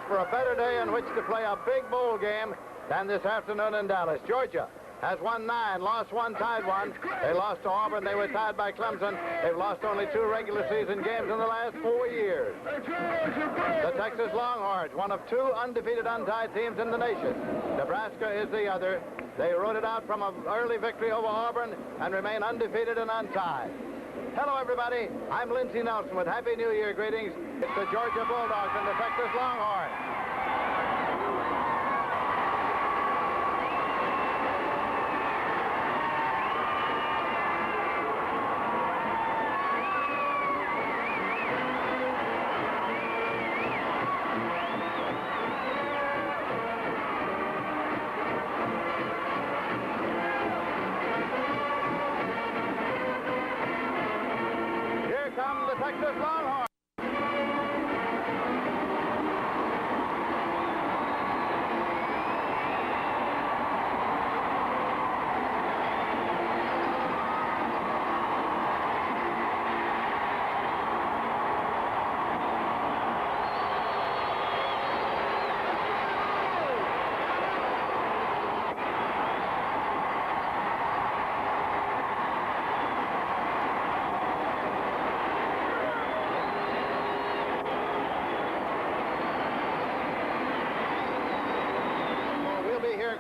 for a better day in which to play a big bowl game than this afternoon in Dallas. Georgia has won 9, lost 1, tied 1. They lost to Auburn. They were tied by Clemson. They've lost only 2 regular season games in the last 4 years. The Texas Longhorns, one of 2 undefeated untied teams in the nation. Nebraska is the other. They rode it out from an early victory over Auburn and remain undefeated and untied. Hello, everybody. I'm Lindsey Nelson with Happy New Year greetings. It's the Georgia Bulldogs and the Texas Longhorns. Texas Longhorns.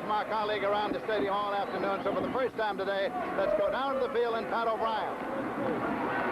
From our colleague around the stadium all afternoon. So for the first time today, let's go down to the field and Pat O'Brien.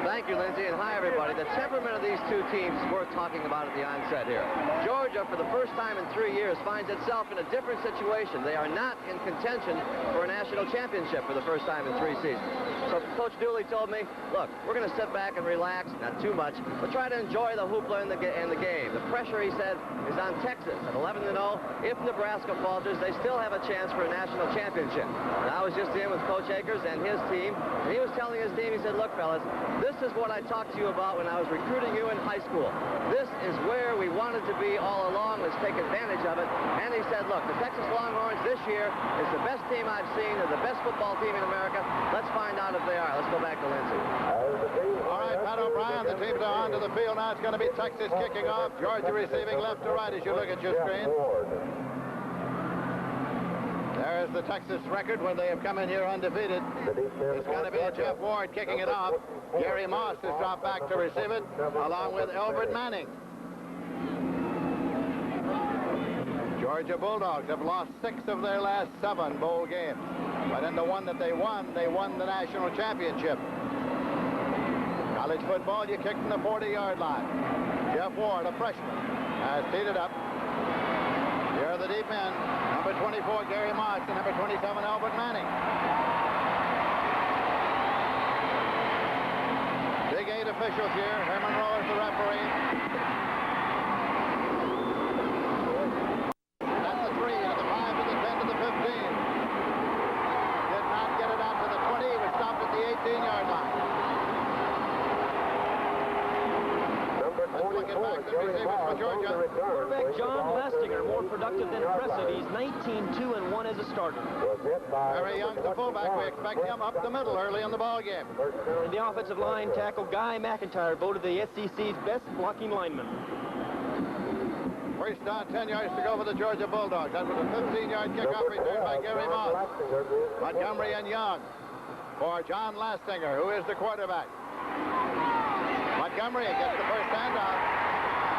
Thank you, Lindsey, and hi, everybody. The temperament of these 2 teams is worth talking about at the onset here. Georgia, for the first time in 3 years, finds itself in a different situation. They are not in contention for a national championship for the first time in 3 seasons. So Coach Dooley told me, look, we're going to sit back and relax, not too much, but try to enjoy the hoopla in the game. The pressure, he said, is on Texas at 11-0. If Nebraska falters, they still have a chance for a national championship. And I was just in with Coach Akers and his team, and he was telling his team, he said, look, fellas, this is what I talked to you about when I was recruiting you in high school. This is where we wanted to be all along. Let's take advantage of it. And he said, look, the Texas Longhorns this year is the best team I've seen. They're the best football team in America. Let's find out if they are. Let's go back to Lindsey. All right, Pat O'Brien, the teams are onto the field now. It's going to be Texas kicking off. Georgia receiving left to right as you look at your screen. There's the Texas record when they have come in here undefeated. It's going to be Jeff Ward kicking it off. Gary Moss has dropped back to receive it, along with Elbert Manning. Georgia Bulldogs have lost 6 of their last 7 bowl games. But in the one that they won the national championship. College football, you kick from the 40-yard line. Jeff Ward, a freshman, has teed it up. Here are the deep men. Number 24, Gary Moss, and number 27, Elbert Manning. Big 8 officials here. Herman Rowe is the referee. That's the 3, to the 5, to the 10, to the 15. Did not get it out to the 20. He was stopped at the 18-yard line. Quarterback John Lastinger, more productive than impressive. He's 19-2-1 as a starter. Very young, the fullback. We expect him up the middle early in the ball game. In the offensive line, tackle Guy McIntyre, voted the SEC's best blocking lineman. First down, 10 yards to go for the Georgia Bulldogs. That was a 15-yard kickoff return by Gary Moss. Montgomery and Young for John Lastinger, who is the quarterback. Montgomery gets the first handoff.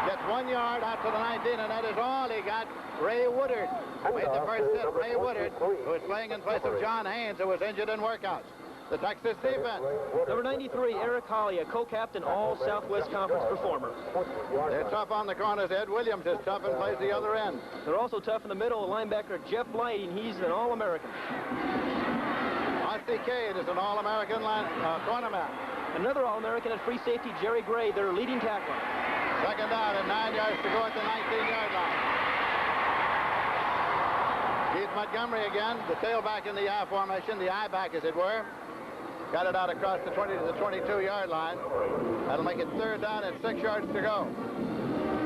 Gets 1 yard out to the 19, and that is all he got. Ray Woodard made the first hit. Ray Woodard, who is playing in place of John Haynes, who was injured in workouts. The Texas defense. Number 93, Eric Holly, a co-captain, all-Southwest Conference performer. They're tough on the corners. Ed Williams is tough and plays the other end. They're also tough in the middle. Linebacker Jeff Blight, and he's an All-American. Mossy Cade is an All-American cornerback. Another All-American at free safety, Jerry Gray, their leading tackler. Second down and 9 yards to go at the 19-yard line. Keith Montgomery again, the tailback in the I formation, the I-back as it were. Got it out across the 20 to the 22-yard line. That'll make it third down and 6 yards to go.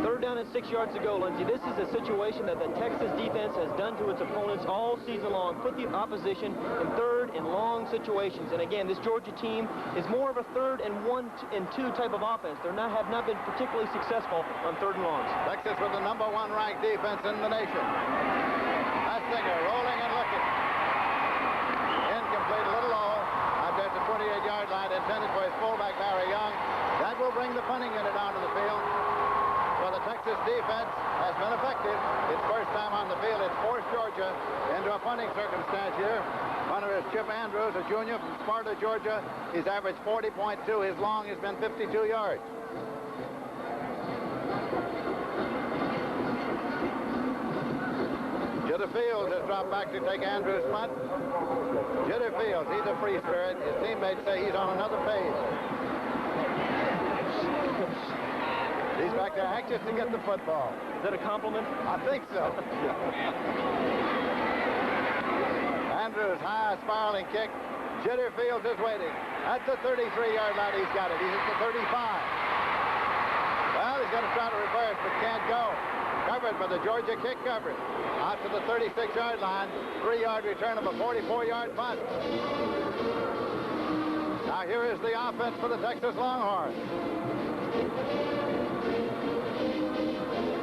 3rd down and 6 yards to go, Lindsey. This is a situation that the Texas defense has done to its opponents all season long. Put the opposition in 3rd and long situations. And again, this Georgia team is more of a 3rd and 1 and 2 type of offense. They have not been particularly successful on 3rd and longs. Texas with the #1 ranked defense in the nation. Stinger rolling and looking. Incomplete, a little low. Out there at the 28-yard line, intended for his fullback, Barry Young. That will bring the punting unit onto the field. So the Texas defense has been effective. Its first time on the field. It's forced Georgia into a punting circumstance here. Punter is Chip Andrews, a junior from Sparta, Georgia. He's averaged 40.2. His long has been 52 yards. Jitter Fields has dropped back to take Andrews' punt. Jitter Fields, he's a free spirit. His teammates say he's on another page. He's back there anxious to get the football. Is that a compliment? I think so. Andrews, high spiraling kick. Jitter Fields is waiting. At the 33-yard line, he's got it. He's at the 35. Well, he's going to try to reverse, but can't go. Covered by the Georgia kick coverage. Out to the 36-yard line. 3-yard return of a 44-yard punt. Now here is the offense for the Texas Longhorns.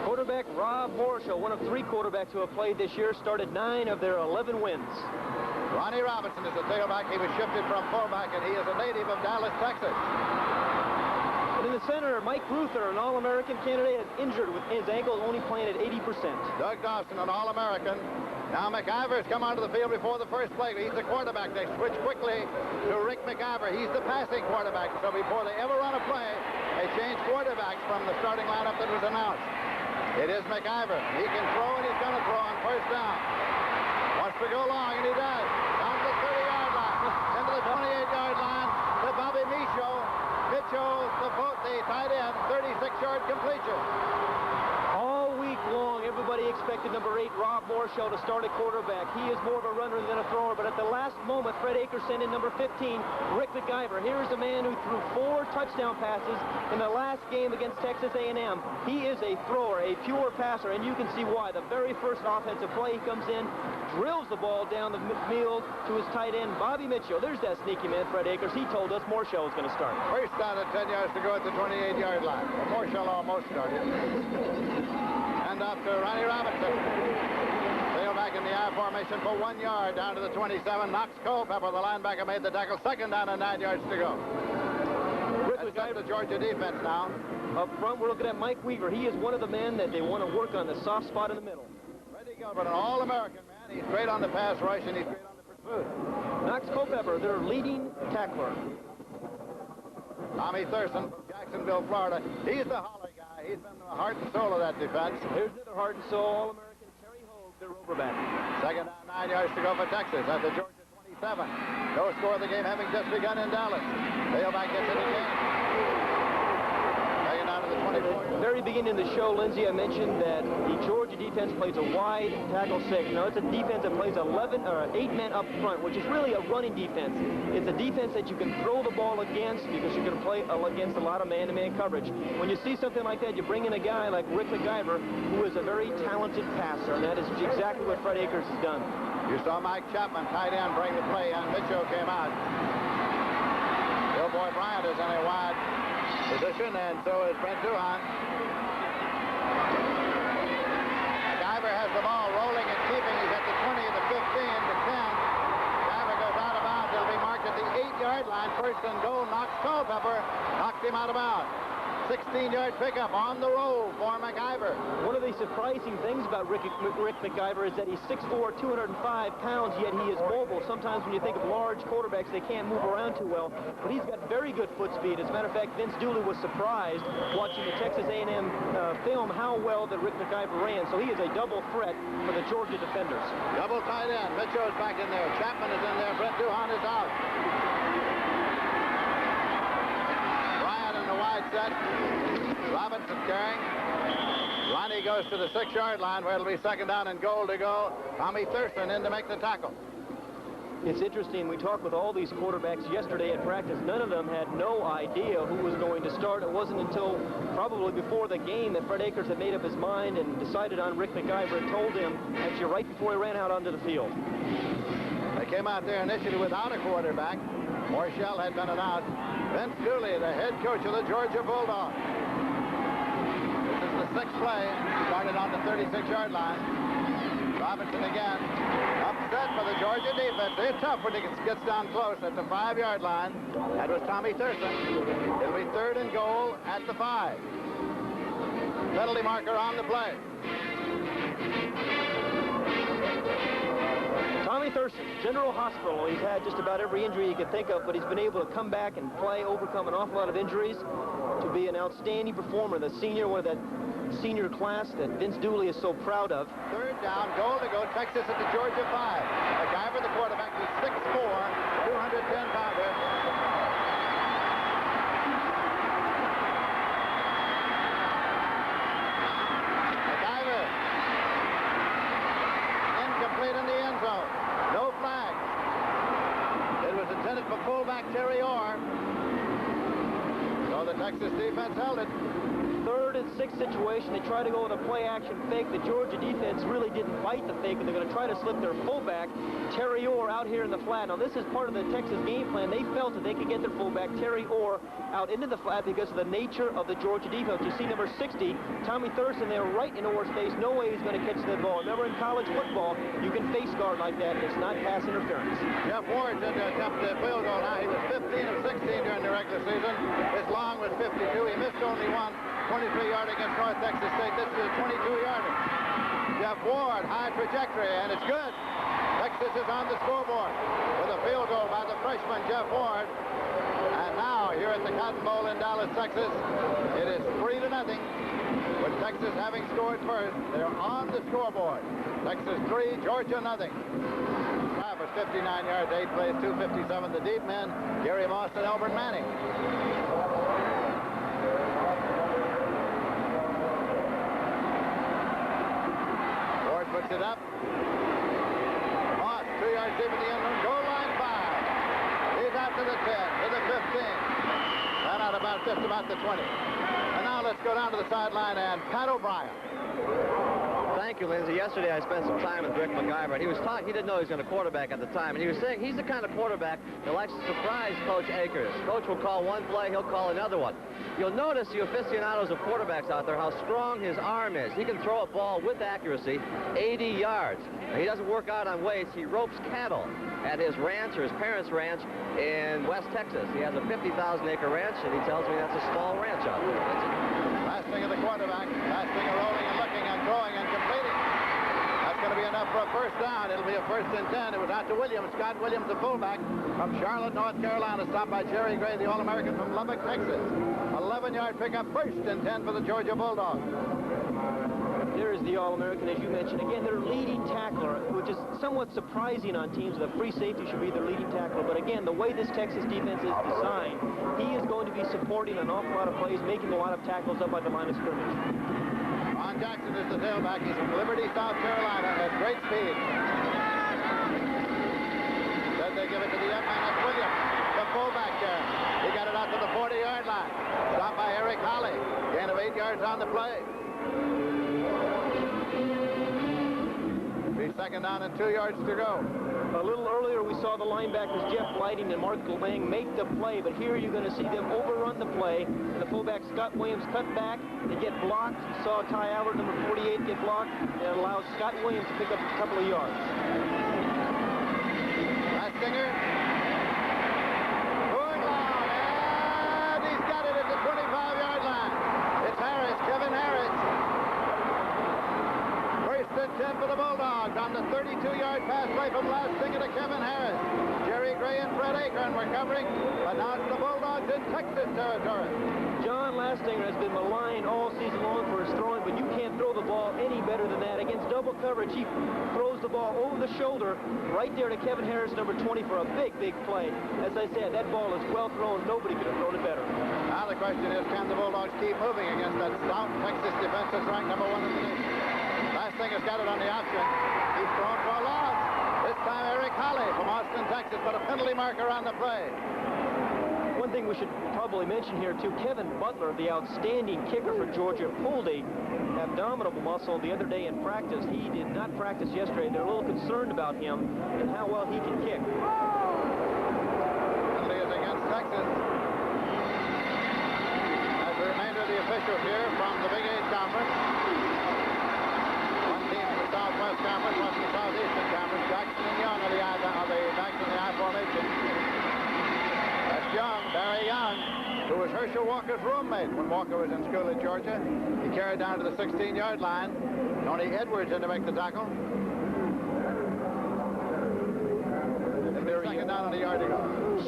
Quarterback Rob Morshall, one of 3 quarterbacks who have played this year, started 9 of their 11 wins. Ronnie Robinson is the tailback. He was shifted from fullback, and he is a native of Dallas, Texas. And in the center, Mike Ruther, an All-American candidate, is injured with his ankle, only playing at 80%. Doug Dawson, an All-American. Now McIver's come onto the field before the first play. He's the quarterback. They switch quickly to Rick McIver. He's the passing quarterback. So before they ever run a play, they change quarterbacks from the starting lineup that was announced. It is McIver. He can throw, and he's going to throw on first down. Wants to go long, and he does. Down to the 30-yard line. Into the 28-yard line to Bobby Michaud. Mitchell, the tight end, 36-yard completion. All week long, everybody expected number 8, Rob Morshall, to start at quarterback. He is more of a runner than a thrower, but at the last moment, Fred Akers sent in number 15, Rick McIver. Here's a man who threw 4 touchdown passes in the last game against Texas A&M. He is a thrower, a pure passer, and you can see why. The very first offensive play, he comes in, drills the ball down the field to his tight end, Bobby Mitchell. There's that sneaky man, Fred Akers. He told us Morshall was going to start. First down at 10 yards to go at the 28-yard line. Well, Morshall almost started. And up to Ronnie Robinson. Tailback in the I formation for 1 yard down to the 27. Knox Culpepper, the linebacker, made the tackle. 2nd down and 9 yards to go. That's up the Georgia defense now. Up front, we're looking at Mike Weaver. He is one of the men that they want to work on the soft spot in the middle. Freddie Gilbert, an All-American man. He's great on the pass rush, and he's great on the pursuit. Knox Culpepper, their leading tackler. Tommy Thurston from Jacksonville, Florida. He's the holler guy. He's been the heart and soul of that defense. Here's another heart and soul All-American, Terry Hogue, their overback. 2nd down, 9 yards to go for Texas at the Georgia 27. No score of the game having just begun in Dallas. Tailback gets it again. Taken down to the 24. Very beginning of the show, Lindsey, I mentioned that the Georgia defense plays a wide tackle 6. Now, it's a defense that plays 8 men up front, which is really a running defense. It's a defense that you can throw the ball against because you're going to play against a lot of man-to-man coverage. When you see something like that, you bring in a guy like Rick McIver, who is a very talented passer, and that is exactly what Fred Akers has done. You saw Mike Chapman, tight end, bring the play, and Mitchell came out. Bill Boy Bryant is in a wide position, and so is Brent Duhan. McIver has the ball rolling and keeping. He's at the 20, the 15, the 10. McIver goes out of bounds. It'll be marked at the 8-yard line. First and goal. Knox Culpepper knocked him out of bounds. 16-yard pickup on the roll for McIver. One of the surprising things about Rick McIver is that he's 6'4", 205 pounds, yet he is mobile. Sometimes when you think of large quarterbacks, they can't move around too well, but he's got very good foot speed. As a matter of fact, Vince Dooley was surprised watching the Texas A&M film how well that Rick McIver ran, so he is a double threat for the Georgia defenders. Double tight end. Mitchell is back in there. Chapman is in there. Brett Duhan is out. Wide set. Robinson carrying. Ronnie goes to the 6-yard line where it'll be 2nd down and goal to go. Tommy Thurston in to make the tackle. It's interesting, we talked with all these quarterbacks yesterday at practice. None of them had no idea who was going to start. It wasn't until probably before the game that Fred Akers had made up his mind and decided on Rick McIver and told him, actually right before he ran out onto the field. They came out there initially without a quarterback. Morshell had been announced. Vince Dooley, the head coach of the Georgia Bulldogs. This is the 6th play. Started on the 36-yard line. Robinson again. Upset by the Georgia defense. They're tough when it gets down close at the 5-yard line. That was Tommy Thurston. It'll be 3rd and goal at the 5. Penalty marker on the play. Tommy Thurston, General Hospital. He's had just about every injury you could think of, but he's been able to come back and play, overcome an awful lot of injuries, to be an outstanding performer. The senior, one of that senior class that Vince Dooley is so proud of. 3rd down, goal to go. Texas at the Georgia 5. McIver, the quarterback, is 6'4", 210-pounder. McIver. Incomplete in the end zone. No flag. It was intended for fullback Terry Orr. So the Texas defense held it. 3rd and 6 situation. They try to go with a play-action fake. The Georgia defense really didn't bite the fake, and they're going to try to slip their fullback, Terry Orr, out here in the flat. Now, this is part of the Texas game plan. They felt that they could get their fullback, Terry Orr, out into the flat because of the nature of the Georgia defense. You see number 60, Tommy Thurston, there right in Orr's face. No way he's going to catch that ball. Remember, in college football, you can face guard like that. It's not pass interference. Jeff Ward did attempt the field goal. Now, he was 15 of 16 during the regular season. His long was 52. He missed only one. 23-yarder against North Texas State. This is a 22-yarder. Jeff Ward, high trajectory, and it's good. Texas is on the scoreboard with a field goal by the freshman Jeff Ward. And now, here at the Cotton Bowl in Dallas, Texas, it is 3-0. With Texas having scored first, they're on the scoreboard. Texas 3, Georgia 0. Drive was 59 yards, 8 plays, 257. The deep men, Gary Moss and Elbert Manning. Puts it up. Moss, 2 yards deep in the end zone. Goal line 5. He's out to the 10, to the 15. And out about just about the 20. And now let's go down to the sideline and Pat O'Brien. Thank you, Lindsey. Yesterday I spent some time with Rick McIver, and he was talking. He didn't know he was going to quarterback at the time, and he was saying he's the kind of quarterback that likes to surprise Coach Akers. Coach will call one play, he'll call another one. You'll notice, you aficionados of quarterbacks out there, how strong his arm is. He can throw a ball with accuracy 80 yards. Now, he doesn't work out on weights. He ropes cattle at his ranch, or his parents' ranch, in West Texas. He has a 50,000-acre ranch, and he tells me that's a small ranch out there. Last thing of the quarterback. Last thing of rolling and looking and throwing and completing. That's going to be enough for a first down. It'll be a 1st and 10. It was out to Williams. Scott Williams, the fullback from Charlotte, North Carolina, stopped by Jerry Gray, the All-American from Lubbock, Texas. 11-yard pickup, 1st and 10 for the Georgia Bulldogs. There is the All-American, as you mentioned. Again, their leading tackler, which is somewhat surprising on teams. The free safety should be their leading tackler. But again, the way this Texas defense is designed, he is going to be supporting an awful lot of plays, making a lot of tackles up at the line of scrimmage. Ron Jackson is the tailback. He's from Liberty, South Carolina, at great speed. Then they give it to the young man. That's Williams, the fullback there. He got it out to the 40-yard line. Stopped by Eric Holly. Gain of 8 yards on the play. Be 2nd down and 2 yards to go. A little earlier, we saw the linebackers Jeff Lighting and Mark Lang make the play, but here you're going to see them overrun the play. And the fullback Scott Williams cut back. They get blocked. You saw Ty Albert, number 48, get blocked. That allows Scott Williams to pick up a couple of yards. Lastinger. Going long, and he's got it at the 25-yard line. It's Harris, Kevin Harris. 1st and 10 for the Bulldogs on the 32-yard pass play from Lastinger to Kevin Harris. Jerry Gray and Fred Akers were covering, but now it's the Bulldogs in Texas territory. John Lastinger has been maligned all season long for his throwing, but you can't throw the ball any better than that. Against double coverage, he throws the ball over the shoulder right there to Kevin Harris, number 20, for a big, big play. As I said, that ball is well thrown. Nobody could have thrown it better. Now the question is, can the Bulldogs keep moving against that stout Texas defense that's ranked number 1 in the nation? Lastinger's got it on the option. He's thrown for a loss. This time Eric Holly from Mossy Austin, Texas, but a penalty marker on the play. One thing we should probably mention here, too, Kevin Butler, the outstanding kicker for Georgia, pulled a abdominal muscle the other day in practice. He did not practice yesterday. They're a little concerned about him and how well he can kick. Penalty is against Texas. As the remainder of the officials here from the Big 8 Conference. One team from the Southwest Conference, one from the Southeastern Conference. Jackson and Young are the backs in the I formation. That's Young, Barry Young, who was Herschel Walker's roommate when Walker was in school at Georgia. He carried down to the 16-yard line. Tony Edwards in to make the tackle. Second down on the yard to go.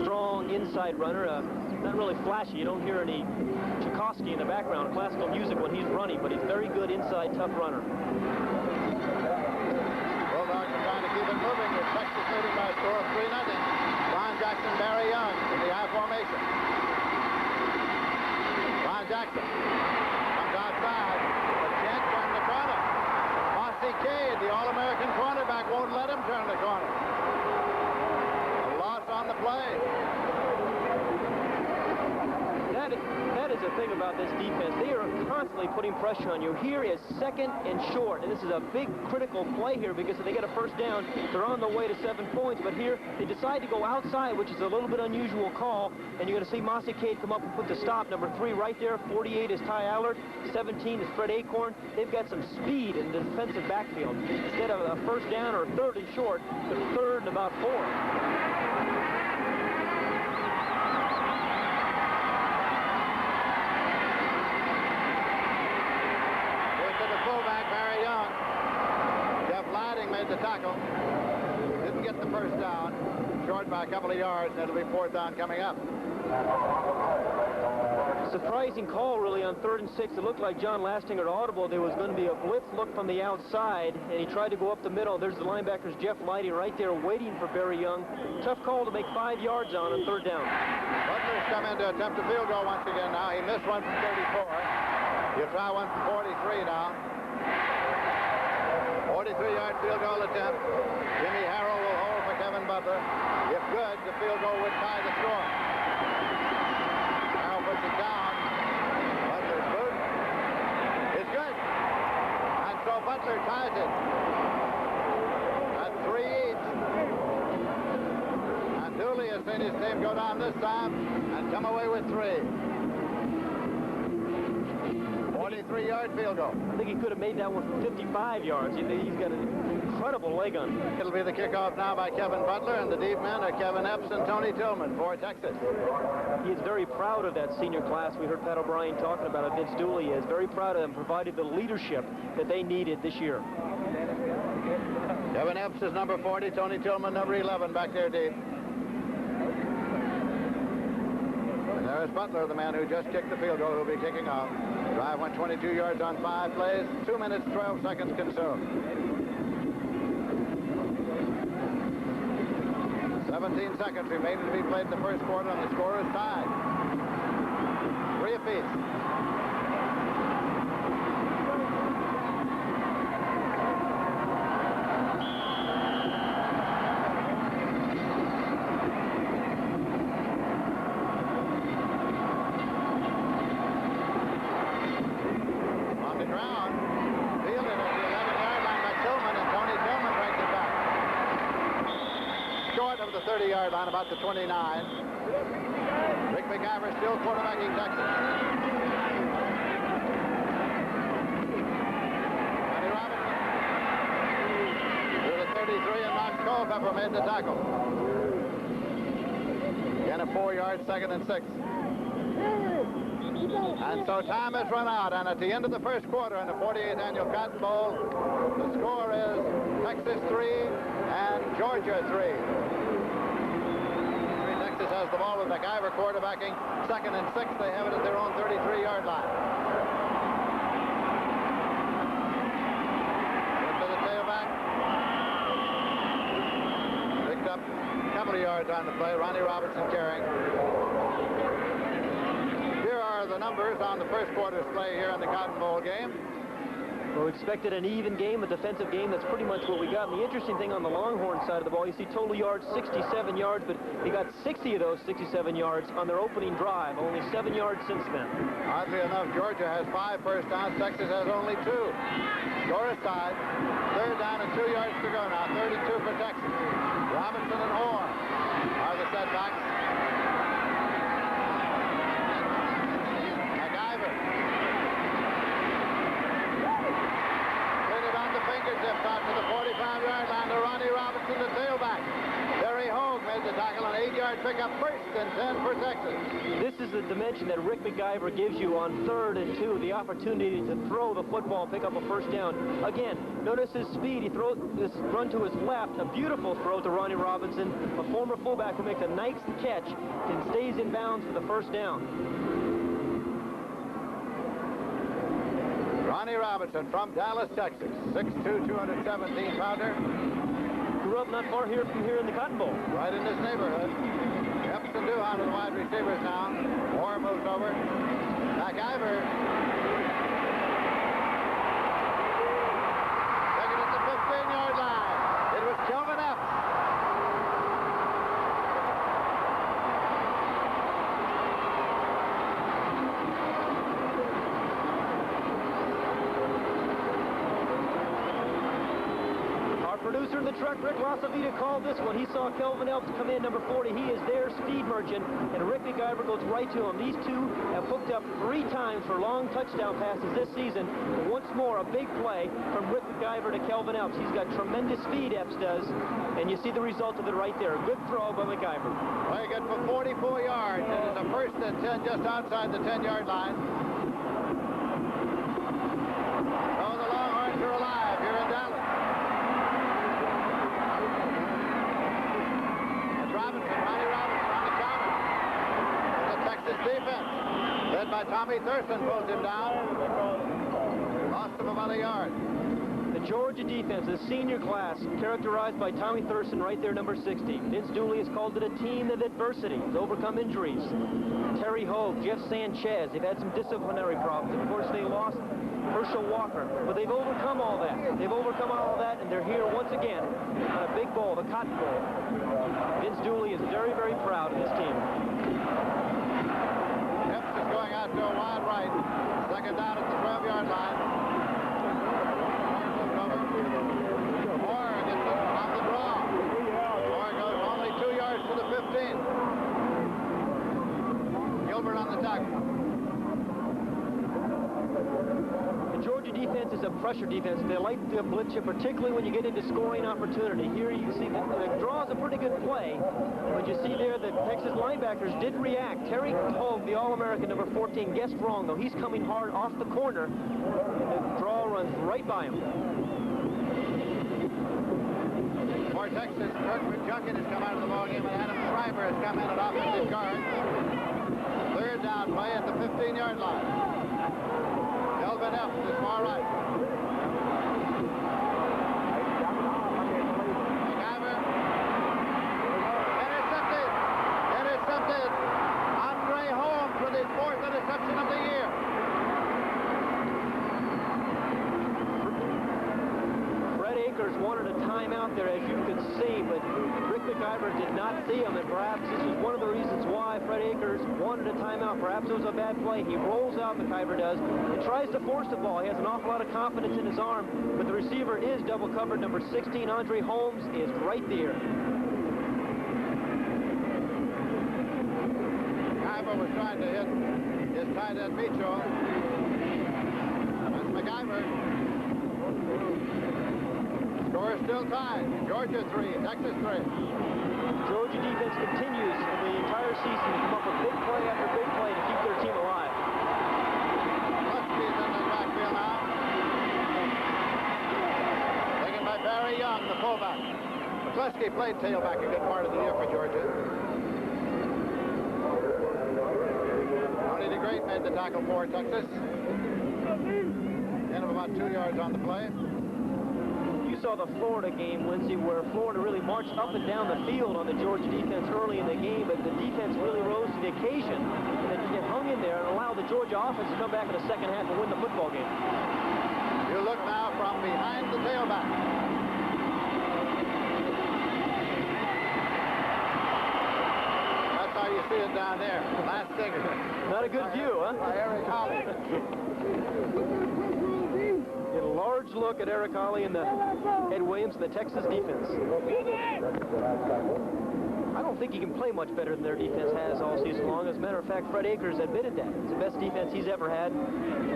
Strong inside runner, not really flashy. You don't hear any Tchaikovsky in the background, classical music when he's running, but he's very good inside, tough runner. Bulldogs are trying to keep it moving with Texas leading by a score of 3-0. Ron Jackson, Barry Young in the I formation. Ron Jackson comes outside, but can't turn the corner. Mossy Cade, the All-American cornerback, won't let him turn the corner. A loss on the play. That is the thing about this defense. They are constantly putting pressure on you. Here is second and short, and this is a big critical play here because if they get a first down, they're on the way to 7 points. But here they decide to go outside, which is a little bit unusual call. And you're going to see Mossy Cade come up and put the stop. Number 3 right there. 48 is Ty Allard. 17 is Fred Acorn. They've got some speed in the defensive backfield. Instead of a first down or third and short, they're third and about 4. Made the tackle. Didn't get the first down. Short by a couple of yards, and it'll be 4th down coming up. Surprising call, really, on 3rd and 6. It looked like John Lastinger audible. There was going to be a blitz look from the outside, and he tried to go up the middle. There's the linebackers, Jeff Lighty, right there waiting for Barry Young. Tough call to make 5 yards on 3rd down. Butler's come in to attempt a field goal once again now. He missed one from 34. He'll try one from 43 now. 43-yard field goal attempt. Jimmy Harrell will hold for Kevin Butler. If good, the field goal would tie the score. Harrell puts it down. Butler's boot. It's good. And so Butler ties it at 3 each. And Dooley has seen his team go down this time and come away with 3. 43-yard field goal. I think he could have made that one from 55 yards. He's got an incredible leg on him. It'll be the kickoff now by Kevin Butler, and the deep men are Kevin Epps and Tony Tillman for Texas. He is very proud of that senior class. We heard Pat O'Brien talking about it. Vince Dooley is very proud of them, provided the leadership that they needed this year. Kevin Epps is number 40, Tony Tillman number 11 back there deep. And there's Butler, the man who just kicked the field goal, who'll be kicking off. Drive went 22 yards on 5 plays, 2 minutes, 12 seconds consumed. 17 seconds remaining to be played in the first quarter, and the score is tied. 3 apiece. The 30-yard line, about the 29. Rick McIver still quarterbacking Texas. Ronnie Robinson to the 33, and Knox Culpepper made the tackle. Again, a 4-yard, 2nd and 6. And so time has run out, and at the end of the first quarter in the 48th annual Cotton Bowl, the score is Texas 3 and Georgia 3. Texas has the ball with McIver quarterbacking. 2nd and 6. They have it at their own 33-yard line. Into the tailback. Picked up a couple of yards on the play. Ronnie Robinson carrying. Here are the numbers on the first quarter's play here in the Cotton Bowl game. Well, we expected an even game, a defensive game. That's pretty much what we got. And the interesting thing on the Longhorn side of the ball, you see total yards, 67 yards, but they got 60 of those 67 yards on their opening drive. Only 7 yards since then. Oddly enough, Georgia has 5 first downs. Texas has only 2. Score aside. 3rd down and 2 yards to go now. 32 for Texas. Robinson and Orr are the setbacks. Fingertips out to the 45-yard line to Ronnie Robinson, the tailback. Terry Hogue made the tackle, an 8-yard pickup, 1st and 10 for Texas. This is the dimension that Rick McIver gives you on 3rd and 2, the opportunity to throw the football, pick up a 1st down. Again, notice his speed. He throws this run to his left, a beautiful throw to Ronnie Robinson, a former fullback who makes a nice catch and stays in bounds for the 1st down. Ronnie Robinson from Dallas, Texas, 6'2", 217-pounder. Grew up not far here from here in the Cotton Bowl. Right in this neighborhood. Epson Duhan to the wide receivers now. Moore moves over. McIver. Taking it to the 15-yard line. It was Kelvin Epps. Producer in the truck, Rick Rossavita, called this one. He saw Kelvin Elps come in, number 40. He is their speed merchant, and Rick McIver goes right to him. These two have hooked up 3 times for long touchdown passes this season. But once more, a big play from Rick McIver to Kelvin Elps. He's got tremendous speed, Epps does, and you see the result of it right there. Good throw by McIver. Play good for 44 yards. It is a 1st and 10 just outside the 10-yard line. So the Longhorns are alive here in Dallas. Ronnie Robinson on the counter. The Texas defense, led by Tommy Thurston, pulled him down. Lost him about a yard. The Georgia defense, a senior class, characterized by Tommy Thurston right there, number 60. Vince Dooley has called it a team of adversity. It's overcome injuries. Terry Hogue, Jeff Sanchez, they've had some disciplinary problems. Of course, they lost Herschel Walker, but they've overcome all that. They've overcome all of that, and they're here once again on a big bowl, the Cotton Bowl. Vince Dooley is very, very proud of his team. Epps is going out to a wide right. 2nd down at the 12-yard line. Moore gets it on the draw. Moore goes only 2 yards to the 15. Gilbert on the tackle. The Georgia defense is a pressure defense. They like to blitz you, particularly when you get into scoring opportunity. Here you can see the draw is a pretty good play, but you see there the Texas linebackers did react. Terry Hogue, the All-American, number 14, guessed wrong, though. He's coming hard off the corner, and the draw runs right by him. For Texas, Kirk McJunkin has come out of the ballgame, and Adam Schreiber has come in at offensive guard. 3rd down play at the 15-yard line. Kelvin Epps is far right. McIver. Intercepted. Intercepted. Andre Holmes with his 4th interception of the year. Fred Akers wanted a timeout there, as you could see, but Rick McIver did not see him, and perhaps this is one of the reasons why Fred Akers wanted a timeout. Perhaps it was a bad play. He rolls out, McIver does, and tries to force the ball. He has an awful lot of confidence in his arm, but the receiver is double covered. Number 16, Andre Holmes, is right there. McIver was trying to hit his tight end Micho. That's McIver. Score is still tied. Georgia 3, Texas 3. Georgia defense continues in the entire season to come up with big play after big play to keep their team alive. Muskie's in the backfield now. Taken by Barry Young, the fullback. McCluskey played tailback a good part of the year for Georgia. Tony DeGreat made the tackle for Texas. End of about 2 yards on the play. You saw the Florida game, Lindsey, where Florida really marched up and down the field on the Georgia defense early in the game, but the defense really rose to the occasion and it hung in there and allowed the Georgia offense to come back in the second half and win the football game. You look now from behind the tailback. That's how you see it down there. Last stinger. Not a good view, huh? By Eric Holly. Get a large look at Eric Holly and the Ed Williams and the Texas defense. I don't think he can play much better than their defense has all season long. As a matter of fact, Fred Akers admitted that. It's the best defense he's ever had.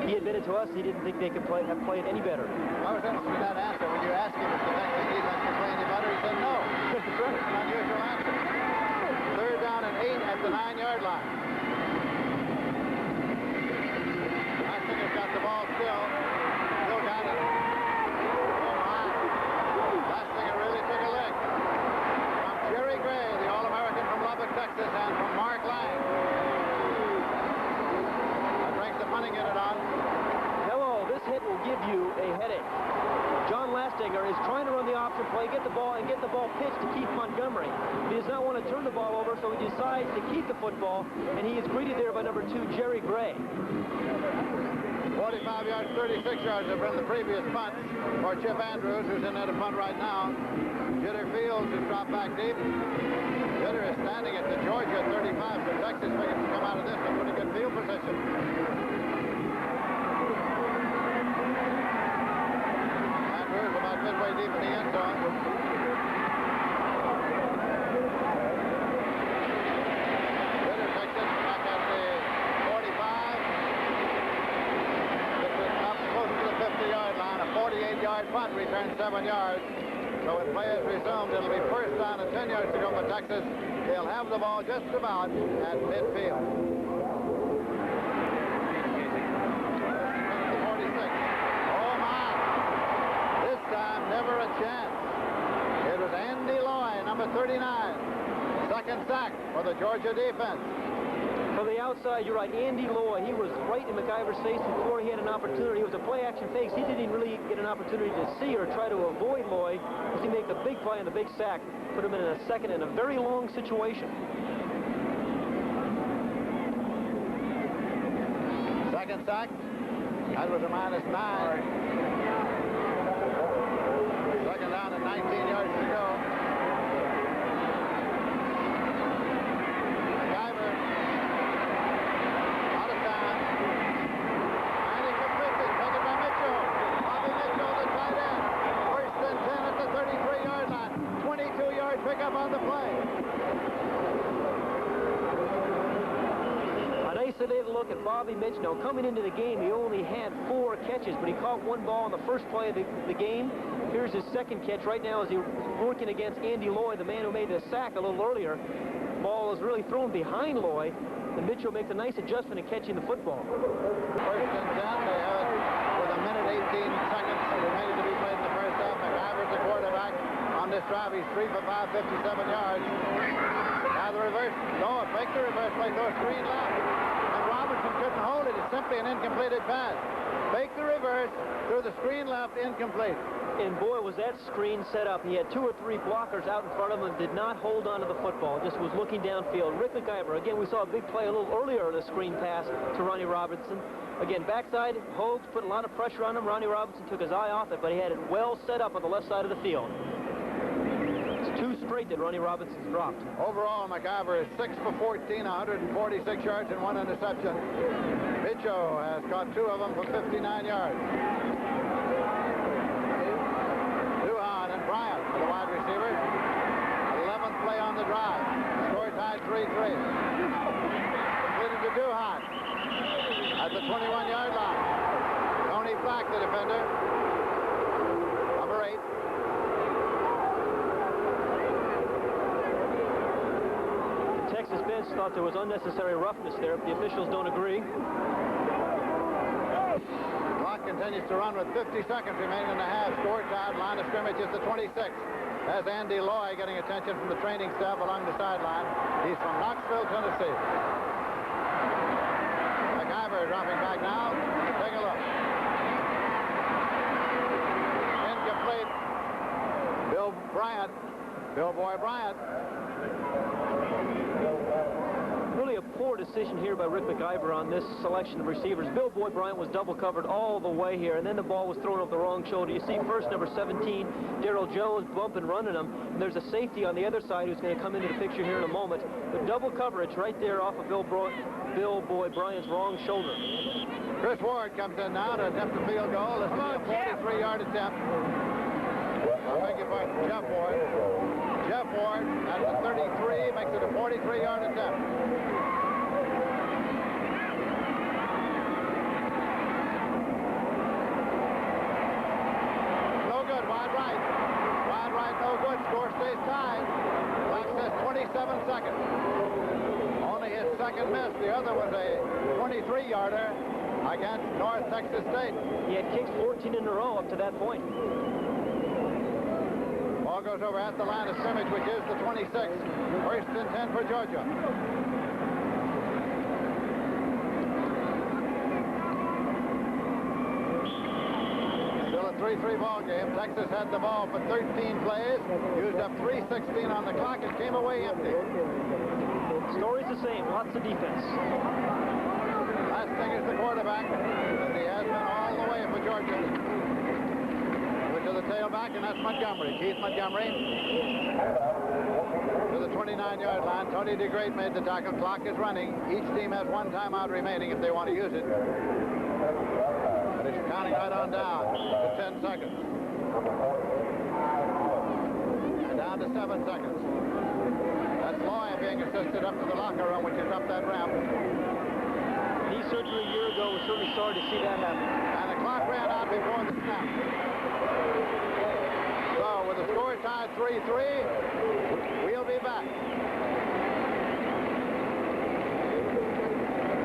He admitted to us he didn't think they could have played any better. I was interested in that answer. When you asked him if the Texas defense could play any better, he said no. That's right. It's an unusual answer. 3rd down and 8 at the 9-yard line. Lastinger's got the ball still. Still got it. Oh, my. Lastinger really took a lick. From Jerry Gray, the All-American from Lubbock, Texas, and from Mark Lang. That brings the punting unit on. Hello, this hit will give you a headache. John Lastinger is trying to run the option play, get the ball pitched to Keith Montgomery. He does not want to turn the ball over, so he decides to keep the football, and he is greeted there by number 2, Jerry Gray. 45 yards, 36 yards have been the previous punt for Chip Andrews, who's in there to punt right now. Jitter Fields has dropped back deep. Jitter is standing at the Georgia 35, so Texas figures to come out of this in pretty good field position. Andrews about midway deep in the end zone. Jitter takes it back at the 45. Up close to the 50-yard line. A 48-yard punt returns 7 yards. So when play is resumed, it'll be 1st down and 10 yards to go for Texas. They'll have the ball just about at midfield. 46. Oh, my. This time, never a chance. It was Andy Loy, number 39. 2nd sack for the Georgia defense. From the outside, you're right, Andy Loy, he was right in McIver's face before he had an opportunity. It was a play-action face. He didn't really get an opportunity to see or try to avoid Loy as he made the big play and the big sack, put him in a second in a very long situation. 2nd sack. That was a -9. 2nd down and 19 yards to go. Pick up on the play. An isolated look at Bobby Mitch. Now, coming into the game, he only had 4 catches, but he caught 1 ball on the first play of the game. Here's his 2nd catch right now as he's working against Andy Loy, the man who made the sack a little earlier. Ball is really thrown behind Loy, and Mitchell makes a nice adjustment in catching the football. 1st and 10. They have it with a minute 18 seconds remaining to be played in the 1st half. McIver's the quarterback. On this drive, he's 3 for 5, 57 yards. Now the reverse. No, a fake the reverse play, throw a screen left. And Robertson couldn't hold it. It's simply an incompleted pass. Fake the reverse, through the screen left, incomplete. And boy, was that screen set up. He had 2 or 3 blockers out in front of him and did not hold on to the football. Just was looking downfield. Rick McIver, again, we saw a big play a little earlier, the screen pass to Ronnie Robinson. Again, backside, Hogs put a lot of pressure on him. Ronnie Robinson took his eye off it, but he had it well set up on the left side of the field. 2 straight that Ronnie Robinson's dropped. Overall, McIver is 6 for 14, 146 yards and 1 interception. Mitchell has caught 2 of them for 59 yards. Duhan and Bryant for the wide receivers. 11th play on the drive. Score tied 3-3. Completed to Duhan at the 21-yard line. Tony Flack, the defender. Number 8. Texas bench thought there was unnecessary roughness there, but the officials don't agree. Clock continues to run with 50 seconds remaining in the half. Score tied. Line of scrimmage is the 26. That's Andy Loy getting attention from the training staff along the sideline. He's from Knoxville, Tennessee. McIver dropping back now. Take a look. Incomplete. Bill Boy Bryant. Really a poor decision here by Rick McIver on this selection of receivers. Bill Boy Bryant was double covered all the way here, and then the ball was thrown up the wrong shoulder. You see first number 17, Darrell Jones, bumping, running him, and there's a safety on the other side who's going to come into the picture here in a moment. But double coverage right there off of Bill Boy Bryant's wrong shoulder. Chris Ward comes in now to attempt the field goal. This is a 43-yard attempt. I beg your pardon, Jeff Ward. Jeff Ward at the 33 makes it a 43-yard attempt. No good, wide right. Wide right, no good. Score stays tied. Clock says 27 seconds. Only his second miss. The other was a 23-yarder against North Texas State. He had kicked 14 in a row up to that point. Ball goes over at the line of scrimmage, which is the 26. First and 10 for Georgia. Still a 3-3 ball game. Texas had the ball for 13 plays, used up 3:16 on the clock, and came away empty. Story's the same. Lots of defense. Last thing is the quarterback, and he has been all the way for Georgia. To the tailback, and that's Montgomery. Keith Montgomery to the 29-yard line. Tony DeGreat made the tackle. Clock is running. Each team has one timeout remaining if they want to use it. But it's counting right on down to 10 seconds. And down to 7 seconds. That's Loy being assisted up to the locker room, which is up that ramp. Knee surgery a year ago. We're certainly sorry to see that happen. And the clock ran out before the snap. So with the score tied 3-3, we'll be back.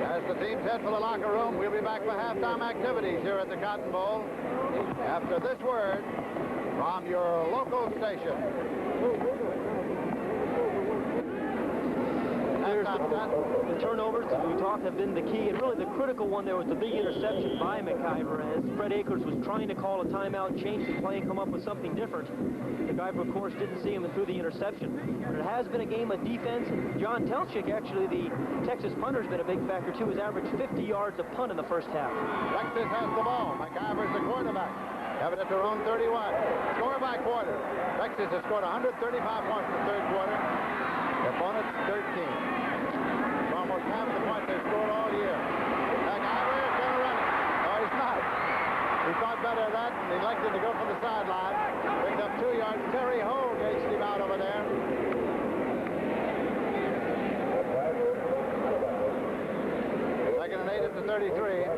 As the teams head for the locker room, we'll be back for halftime activities here at the Cotton Bowl after this word from your local station. The turnovers, as we talked, have been the key, and really the critical one there was the big interception by McIver as Fred Akers was trying to call a timeout, change the play, and come up with something different. McIver, of course, didn't see him and threw the interception. But it has been a game of defense, and John Telchik, actually, the Texas punter, has been a big factor, too. He's averaged 50 yards a punt in the first half. Texas has the ball. McIver's the quarterback. Have it at their own 31. Score by quarter. Texas has scored 135 points in the third quarter. The opponent's 13. Almost half the points they've scored all year. McIver is going to run it. No, he's not. He thought better of that and elected to go for the sideline. Picked up 2 yards. Terry Hogue edged him out over there. Second and 8 at the 33.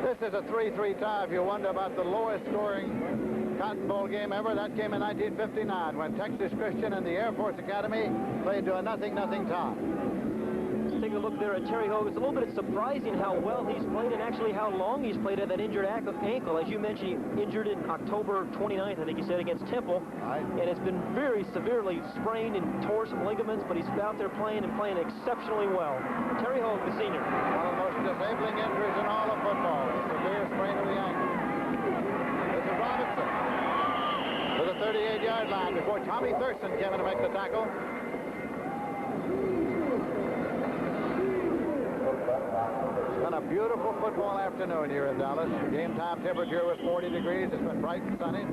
This is a 3-3 tie. If you wonder about the lowest scoring Cotton Bowl game ever, that came in 1959 when Texas Christian and the Air Force Academy played to a 0-0 tie. Take a look there at Terry Hogue. It's a little bit surprising how well he's played and actually how long he's played at that injured ankle. As you mentioned, he injured in October 29th, I think he said, against Temple. Right. And it's been very severely sprained and tore some ligaments, but he's out there playing and playing exceptionally well. Terry Hogue, the senior. One of the most disabling injuries in all of football. A severe sprain of the ankle. This is Robinson to the 38-yard line before Tommy Thurston came in to make the tackle. It's been a beautiful football afternoon here in Dallas. Game time temperature was 40 degrees. It's been bright and sunny.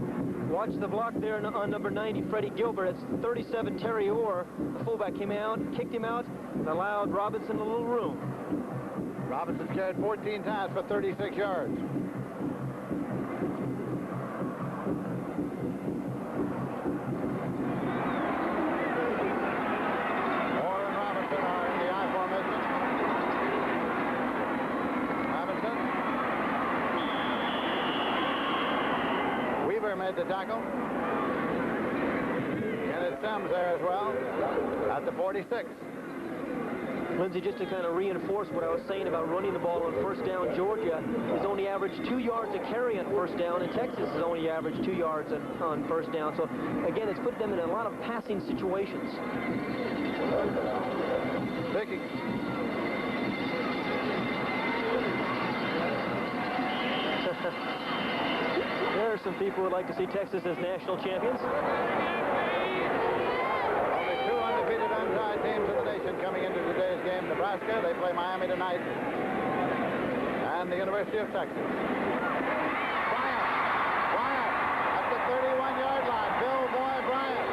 Watch the block there on number 90, Freddie Gilbert. It's 37, Terry Orr. The fullback came out, kicked him out, and allowed Robinson a little room. Robinson carried 14 times for 36 yards. Made the tackle. Kenneth Sims there as well at the 46. Lindsey, just to kind of reinforce what I was saying about running the ball on first down, Georgia has only averaged 2 yards a carry on first down, and Texas has only averaged 2 yards on first down. So, again, it's put them in a lot of passing situations. Picking. There are some people who would like to see Texas as national champions. Only 2 undefeated untied teams in the nation coming into today's game. game. Nebraska, they play Miami tonight. And the University of Texas. Bryant at the 31-yard line. Bill Boy Bryant.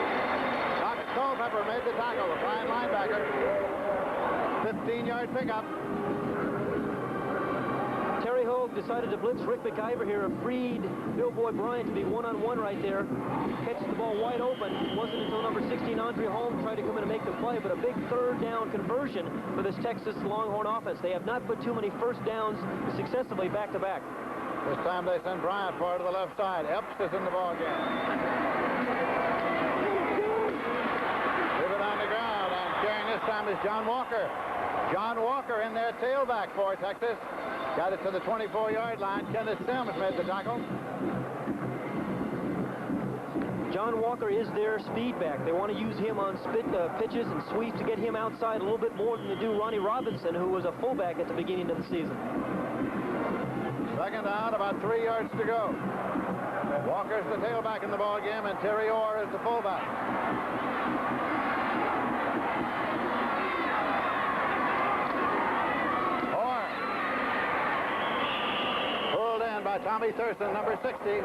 Culpepper made the tackle, the fine linebacker. 15-yard pickup. Terry Hogue decided to blitz Rick McIver here, freed Bill Boy Bryant to be one-on-one right there. Catches the ball wide open. It wasn't until number 16, Andre Holmes, tried to come in and make the play, but a big third down conversion for this Texas Longhorn offense. They have not put too many first downs successively back-to-back. This time they send Bryant far to the left side. Epps is in the ball game. Leave it on the ground, and carrying this time is John Walker. John Walker in there, tailback for Texas. Got it to the 24-yard line. Kenneth Sims made the tackle. John Walker is their speed back. They want to use him on pitches and sweeps to get him outside a little bit more than they do Ronnie Robinson, who was a fullback at the beginning of the season. Second down, about 3 yards to go. Walker's the tailback in the ball game, and Terry Orr is the fullback. By Tommy Thurston, number 60.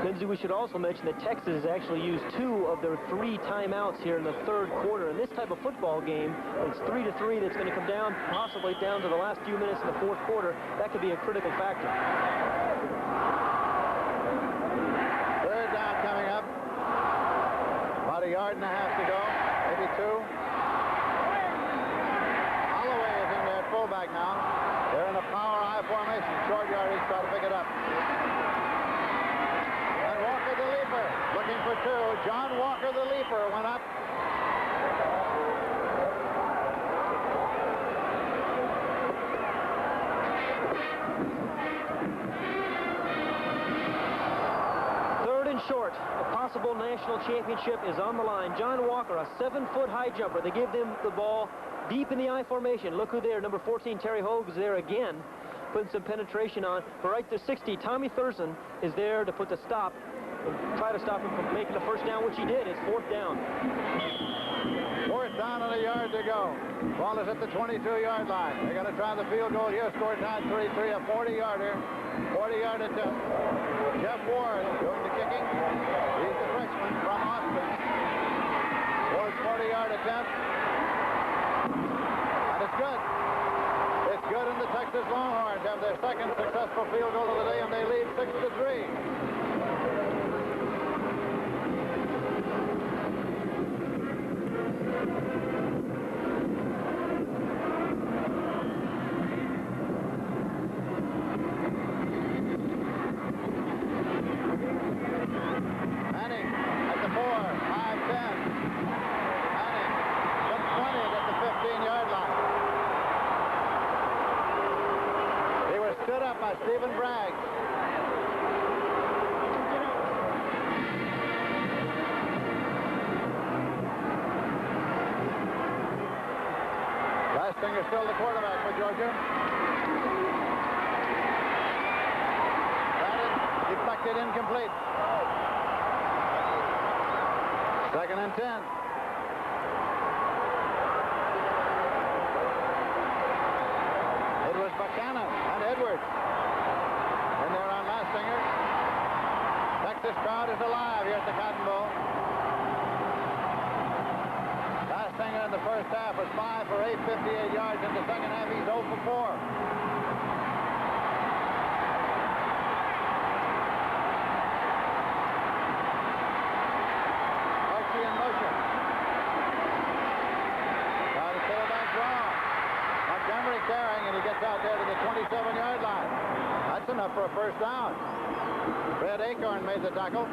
Lindsay, we should also mention that Texas has actually used 2 of their 3 timeouts here in the third quarter. In this type of football game, it's 3-3 that's going to come down, possibly down to the last few minutes in the fourth quarter. That could be a critical factor. Third down coming up. About 1.5 yards to go, maybe 2. Holloway is in there at fullback now. They're in a power I formation. Short yardage, try to pick it up. And Walker the leaper, looking for 2. John Walker the leaper went up. Third and short. A possible national championship is on the line. John Walker, a 7-foot high jumper. They give them the ball deep in the I formation. Look who there. Number 14, Terry Hogue, is there again, putting some penetration on. But right to 60, Tommy Thurston is there to put the stop, try to stop him from making the first down, which he did. It's fourth down. Fourth down and 1 yard to go. Ball is at the 22-yard line. They're going to try the field goal here. Score time 3-3, a 40-yarder. 40-yard attempt. Jeff Ward doing the kicking. He's the freshman from Austin. Ward's 40-yard attempt. And it's good. It's good, and the Texas Longhorns have their second successful field goal of the day, and they lead 6-3. Stephen Bragg. Lastinger still the quarterback for Georgia. Batted, deflected, incomplete. Second and 10. It was Buchanan and Edwards. And they're on Lastinger. Texas crowd is alive here at the Cotton Bowl. Lastinger in the first half was 5 for 8, 58 yards. In the second half, he's 0 for 4. Archie in motion. Now the tailback draw. Montgomery carrying, and he gets out there to the 27-yard line. That's enough for a first down. Fred Acorn made the tackle.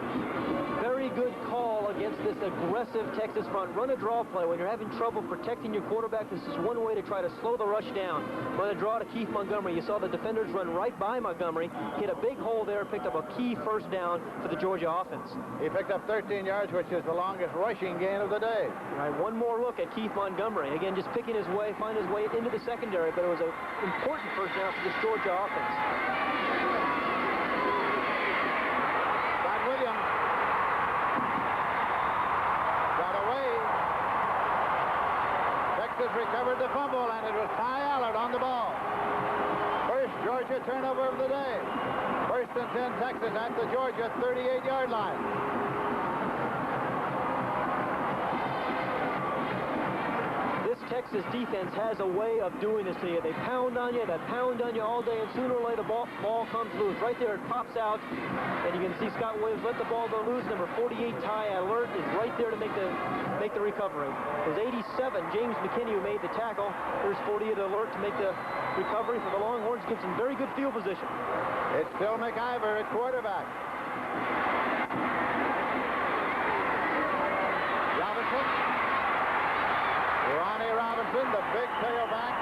Very good call against this aggressive Texas front. Run a draw play. When you're having trouble protecting your quarterback, this is one way to try to slow the rush down. Run a draw to Keith Montgomery. You saw the defenders run right by Montgomery, hit a big hole there, picked up a key first down for the Georgia offense. He picked up 13 yards, which is the longest rushing gain of the day. All right, one more look at Keith Montgomery. Again, just picking his way, find his way into the secondary, but it was an important first down for this Georgia offense. Williams got away. recovered the fumble, and it was Ty Allard on the ball. First Georgia turnover of the day. First and 10 Texas at the Georgia 38-yard line. This Texas defense has a way of doing this to you. They pound on you all day, and sooner or later the ball comes loose. Right there, it pops out, and you can see Scott Williams let the ball go loose. Number 48, Ty Allard, is right there to make the recovery. It was 87, James McKinney, who made the tackle. There's 48 Alert to make the recovery for the Longhorns. Gives them very good field position. It's still McIver at quarterback. Robinson. Ronnie Robinson, the big tailback.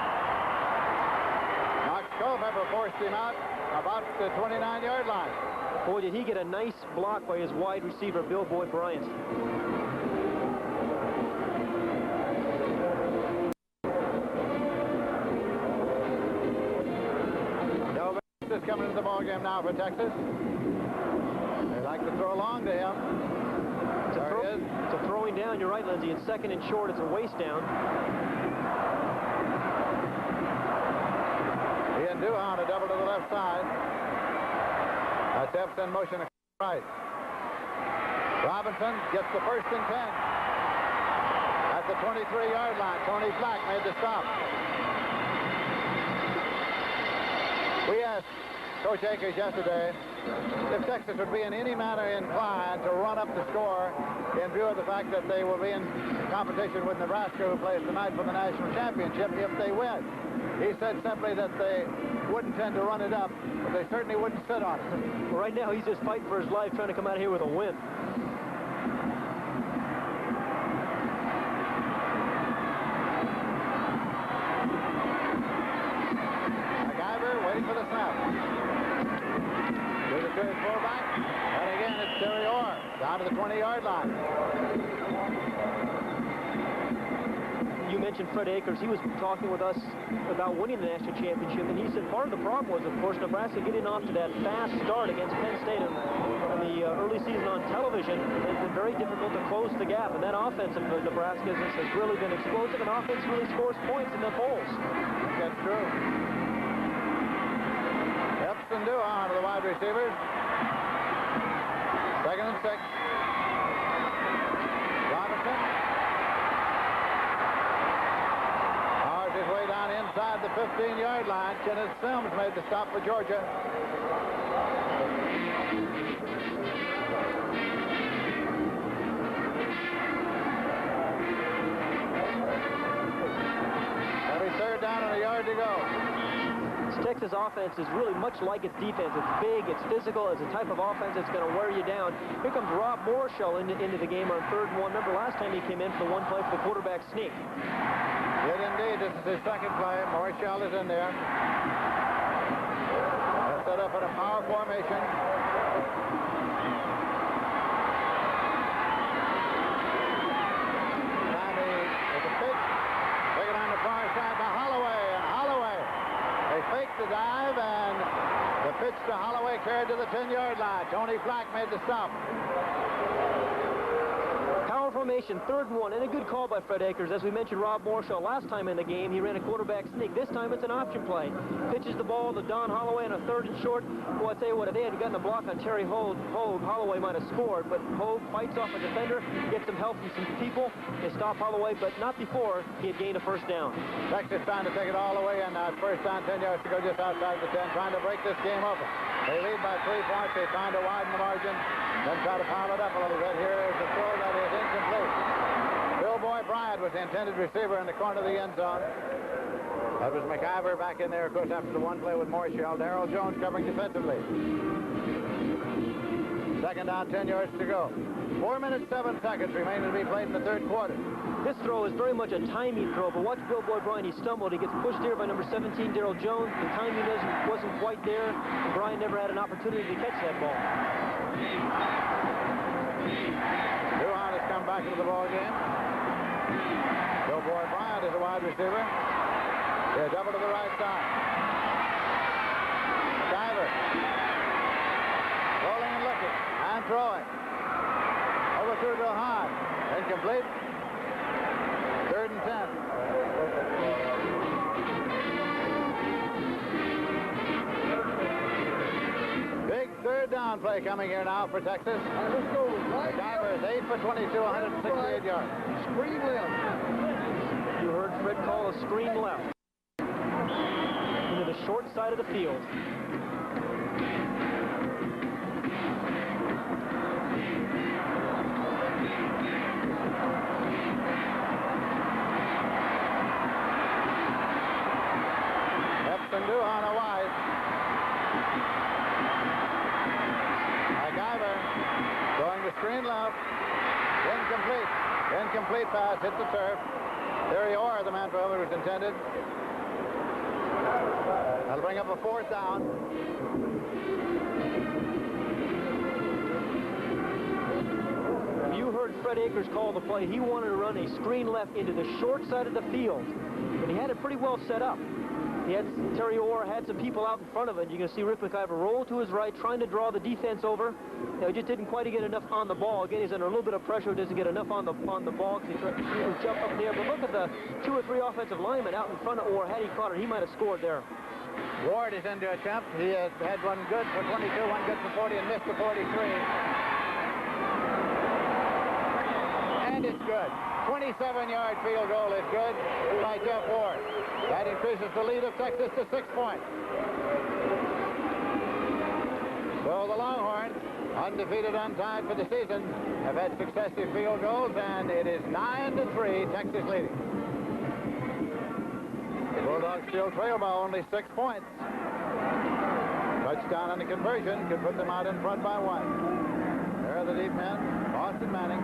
Knox Culpepper forced him out about the 29-yard line. Boy, did he get a nice block by his wide receiver, Bill Boyd Bryant. Is coming into the ball game now for Texas. They like to throw long to him. It's a throwing down. You're right, Lindsey. It's second and short. It's a waist down. He and Duhan a double to the left side. That's Epps in motion to right. Robinson gets the first and 10. At the 23-yard line, Tony Flack made the stop. We asked Coach Akers yesterday if Texas would be in any manner inclined to run up the score in view of the fact that they will be in competition with Nebraska, who plays tonight for the national championship, if they win. He said simply that they wouldn't tend to run it up, but they certainly wouldn't sit on it. Well, right now, he's just fighting for his life, trying to come out of here with a win. Waiting for the snap. Gives it to his fullback. And again, it's Terry Orr down to the 20-yard line. You mentioned Fred Akers. He was talking with us about winning the national championship, and he said part of the problem was, of course, Nebraska getting off to that fast start against Penn State in the early season on television. It's been very difficult to close the gap, and that offense of Nebraska's has really been explosive, and offense really scores points in the polls. That's true. Epps and Duhan to the wide receivers. Second and 6. Robinson. Powers his way down inside the 15-yard line. Kenneth Sims made the stop for Georgia. Every third down and a yard to go. Texas offense is really much like its defense. It's big, it's physical, it's a type of offense that's going to wear you down. Here comes Rob Morshall into the game on 3rd and 1. Remember last time he came in for the one play for the quarterback sneak. Did indeed. This is his second play. Morshall is in there. They're set up in a power formation. And there's a pitch. Taken on the far side by Holloway. And Holloway, they faked the dive, and the pitch to Holloway carried to the 10-yard line. Tony Flack made the stop. Power formation, 3rd and 1, and a good call by Fred Akers. As we mentioned, Rob Morshall last time in the game, he ran a quarterback sneak. This time it's an option play. Pitches the ball to Don Holloway on a 3rd and short. Well, I tell you what, if they had gotten a block on Terry Hogue, Holloway might have scored, but Hogue fights off a defender, gets some help from some people. They stop Holloway, but not before he had gained a first down. Texas trying to take it all the way, and first down, 10 yards to go just outside the 10, trying to break this game open. They lead by 3 points. They're trying to widen the margin, then try to pile it up a little bit. Here is the throw that is incomplete. Bill Boy Bryant was the intended receiver in the corner of the end zone. That was McIver back in there, of course, after the one play with Morshall. Darrell Jones covering defensively. Second down, 10 yards to go. 4 minutes, 7 seconds remaining to be played in the 3rd quarter. This throw is very much a timing throw, but watch Bill Boy Bryant. He stumbled. He gets pushed here by number 17, Darrell Jones. The timing wasn't quite there, and Bryant never had an opportunity to catch that ball. Duhan has come back into the ball game. Bill Boy Bryant is a wide receiver. They're double to the right side. Diver. Rolling and looking. And throwing. Over through Duhan. Incomplete. 3rd and 10. down play coming here now for Texas. Let's go. The Guyver is 8 for 22, 168 yards. Screen left. You heard Fred call a screen left into the short side of the field. On a wide. Guyver going to screen left. Incomplete. Incomplete pass. Hit the turf. There you are, the man for whom it was intended. That'll bring up a 4th down. You heard Fred Akers call the play. He wanted to run a screen left into the short side of the field, but he had it pretty well set up. He had Terry Orr had some people out in front of it. You can see Rick McIver roll to his right, trying to draw the defense over. He just didn't quite get enough on the ball. Again, he's under a little bit of pressure. Doesn't get enough on the ball because he tried to jump up there. But look at the 2 or 3 offensive linemen out in front of Orr. Had he caught it, he might have scored there. Ward is in to attempt. He has had one good for 22, one good for 40, and missed for 43. And it's good. 27-yard field goal is good by Jeff Ward. That increases the lead of Texas to 6 points. So the Longhorns, undefeated, untied for the season, have had successive field goals, and it is 9-3, Texas leading. The Bulldogs still trail by only 6 points. Touchdown on the conversion could put them out in front by 1. There are the deep men, Boston Manning.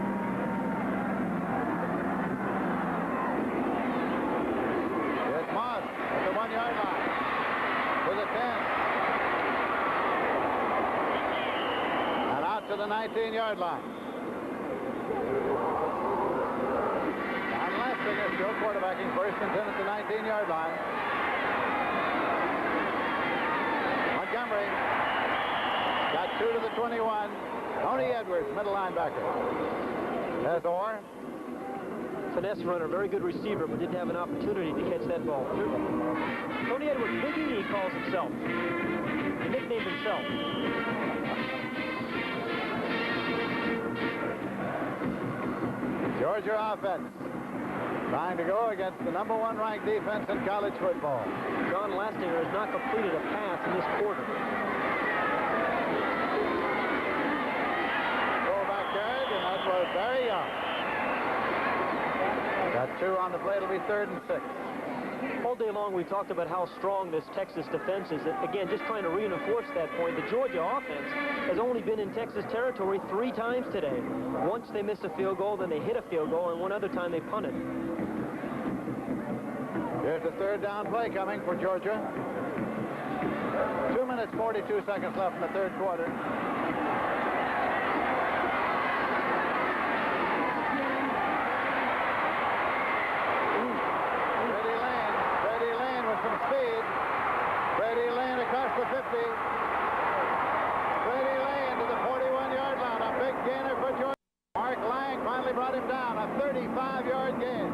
Moss at the 1-yard line to the 10 and out to the 19-yard line. Don Lastinger still quarterbacking first and 10 at the 19-yard line. Montgomery got 2 to the 21. Tony Edwards, middle linebacker. There's Orr. Finesse runner, very good receiver, but didn't have an opportunity to catch that ball. Tony Edwards, Big E, he calls himself. He nicknamed himself. Georgia offense trying to go against the #1 ranked defense in college football. John Lastinger has not completed a pass in this quarter. Fullback carried, and that was very young. Got 2 on the play. It'll be 3rd and 6. All day long we talked about how strong this Texas defense is. Again, just trying to reinforce that point. The Georgia offense has only been in Texas territory 3 times today. Once they missed a field goal, then they hit a field goal, and one other time they punted. Here's the 3rd down play coming for Georgia. 2 minutes, 42 seconds left in the 3rd quarter. The 50. Brady Lane to the 41-yard line. A big gainer for Georgia. Mark Lang finally brought him down. A 35-yard gain.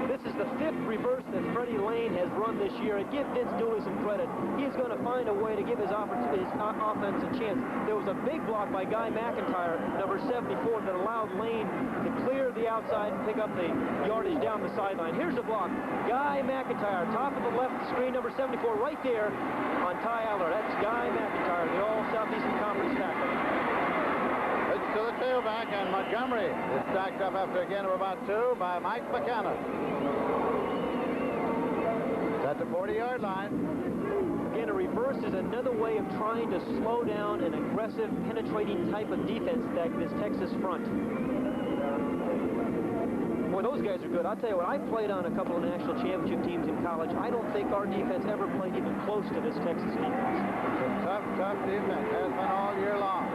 This is the 5th reverse that Freddie Lane has run this year. And give Vince Dooley some credit. He's going to find a way to give his offense a chance. There was a big block by Guy McIntyre, number 74, that allowed Lane to clear the outside and pick up the yardage down the sideline. Here's the block. Guy McIntyre, top of the left screen, number 74, right there on Ty Aller. That's Guy McIntyre, the All-Southeastern Conference tackle. It's to the tailback, and Montgomery is stacked up after a gain of about 2 by Mike McKenna. At the 40-yard line. Again, a reverse is another way of trying to slow down an aggressive, penetrating type of defense that this Texas front. Boy, those guys are good. I'll tell you what, I played on a couple of national championship teams in college. I don't think our defense ever played even close to this Texas defense. It's a tough, tough defense. Has been all year long.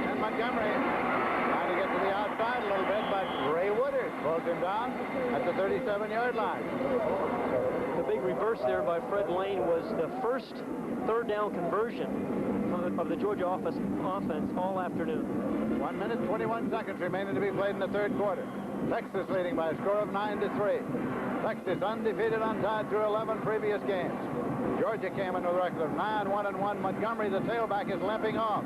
And Montgomery trying to get to the outside a little bit, but Ray Woodard pulls him down at the 37-yard line. The big reverse there by Fred Lane was the first 3rd down conversion of the Georgia offense all afternoon. 1 minute, 21 seconds remaining to be played in the 3rd quarter. Texas leading by a score of 9-3. Texas undefeated, untied through 11 previous games. Georgia came in with a record of 9-1-1. Montgomery, the tailback, is limping off.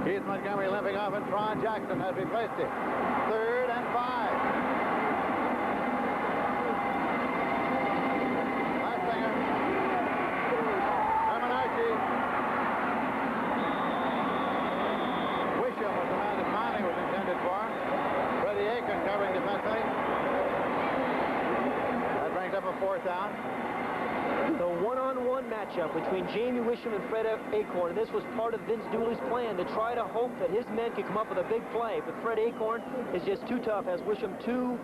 Keith Montgomery limping off, and Tron Jackson has replaced him. 3rd and 5. Lastinger. Herman Archie. Wisham was the man that finally was intended for. Freddie Aiken covering defensively. That brings up a 4th down. The one-on-one matchup between Jamie Wisham and Fred Acorn. And this was part of Vince Dooley's plan to try to hope that his men could come up with a big play. But Fred Acorn is just too tough, has Wisham too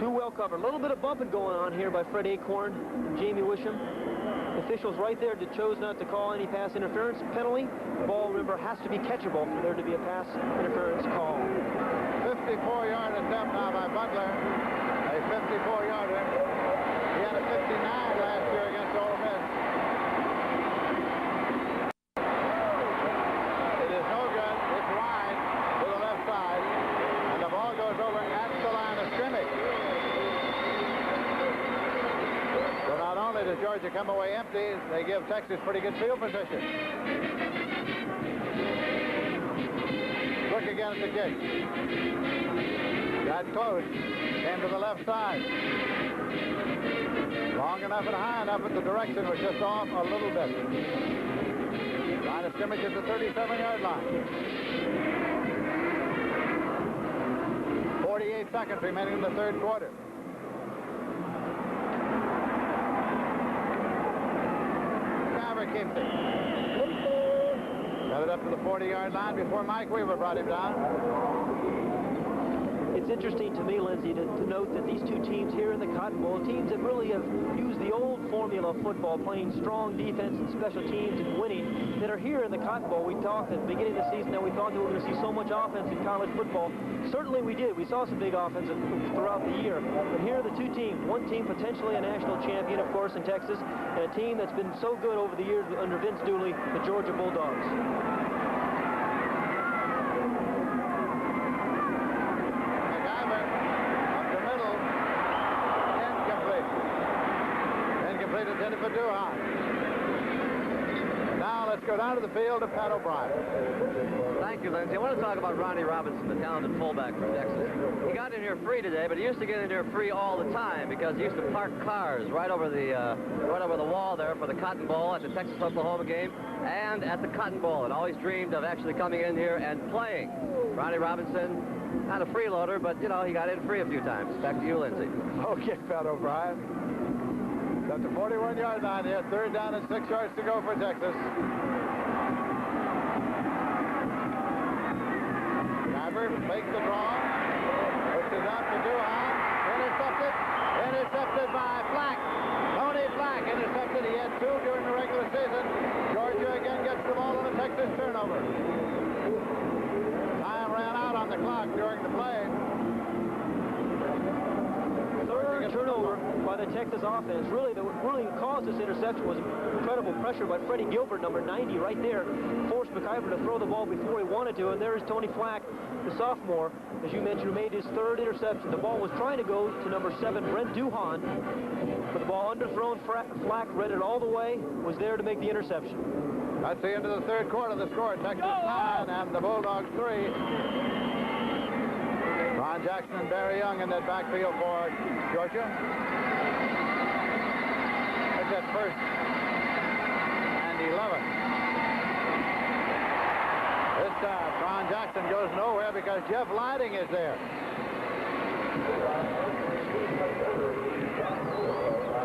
well covered. A little bit of bumping going on here by Fred Acorn and Jamie Wisham. Officials right there chose not to call any pass interference penalty. The ball, remember, has to be catchable for there to be a pass interference call. 54-yard attempt now by Butler. A 54-yarder. He had a 59 last year against Ole Miss. It is no good. It's wide to the left side. And the ball goes over at the line of scrimmage. So not only does Georgia come away empty, they give Texas pretty good field position. Look again at the kick. Got close. Came to the left side. Long enough and high enough, but the direction was just off a little bit. Line of scrimmage at the 37-yard line. 48 seconds remaining in the 3rd quarter. Carver keeps it. Got it up to the 40-yard line before Mike Weaver brought him down. It's interesting to me, Lindsey, to note that these two teams here in the Cotton Bowl, teams that really have used the old formula of football, playing strong defense and special teams and winning, that are here in the Cotton Bowl. We talked at the beginning of the season that we thought that we were going to see so much offense in college football. Certainly we did. We saw some big offense throughout the year. But here are the two teams. One team potentially a national champion, of course, in Texas, and a team that's been so good over the years under Vince Dooley, the Georgia Bulldogs. Intended for Duhan. Now let's go down to the field to Pat O'Brien. Thank you, Lindsey. I want to talk about Ronnie Robinson, the talented fullback from Texas. He got in here free today, but he used to get in here free all the time because he used to park cars right over the wall there for the Cotton Bowl at the Texas-Oklahoma game and at the Cotton Bowl, and always dreamed of actually coming in here and playing. Ronnie Robinson, not a freeloader, but, you know, he got in free a few times. Back to you, Lindsey. Okay, Pat O'Brien. At the 41-yard line here, 3rd down and 6 yards to go for Texas. Carver makes the draw. Puts it up to Duhan. Intercepted by Flack. Tony Flack intercepted. He had 2 during the regular season. Georgia again gets the ball on a Texas turnover. Time ran out on the clock during the play. Turnover by the Texas offense. Really, what really caused this interception was incredible pressure by Freddie Gilbert, number 90, right there. Forced McIver to throw the ball before he wanted to, and there is Tony Flack, the sophomore, as you mentioned, who made his 3rd interception. The ball was trying to go to number 7, Brent Duhan, but the ball underthrown. Flack read it all the way, was there to make the interception. That's the end of the 3rd quarter. The score, Texas 9 and the Bulldogs 3. Ron Jackson and Barry Young in that backfield for Georgia. It's at 1st and 11. This time, Ron Jackson goes nowhere because Jeff Lighting is there.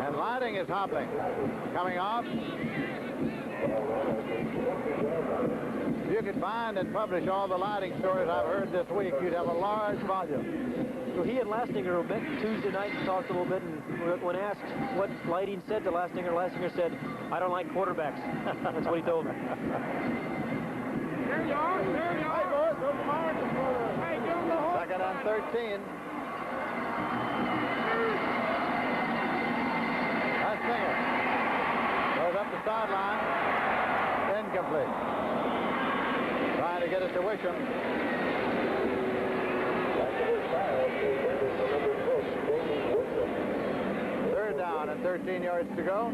And Lighting is hobbling. Coming off. If you could find and publish all the Lighting stories I've heard this week, you'd have a large volume. So he and Lastinger met Tuesday night and talked a little bit, and when asked what Lighting said to Lastinger, Lastinger said, "I don't like quarterbacks." That's what he told me. There you are. There you are. Hey, boys, those are margins for us. Hey, give them the horse. 2nd and 13. Lastinger goes up the sideline. Incomplete. Trying to get it to Wisham. That Third down and 13 yards to go.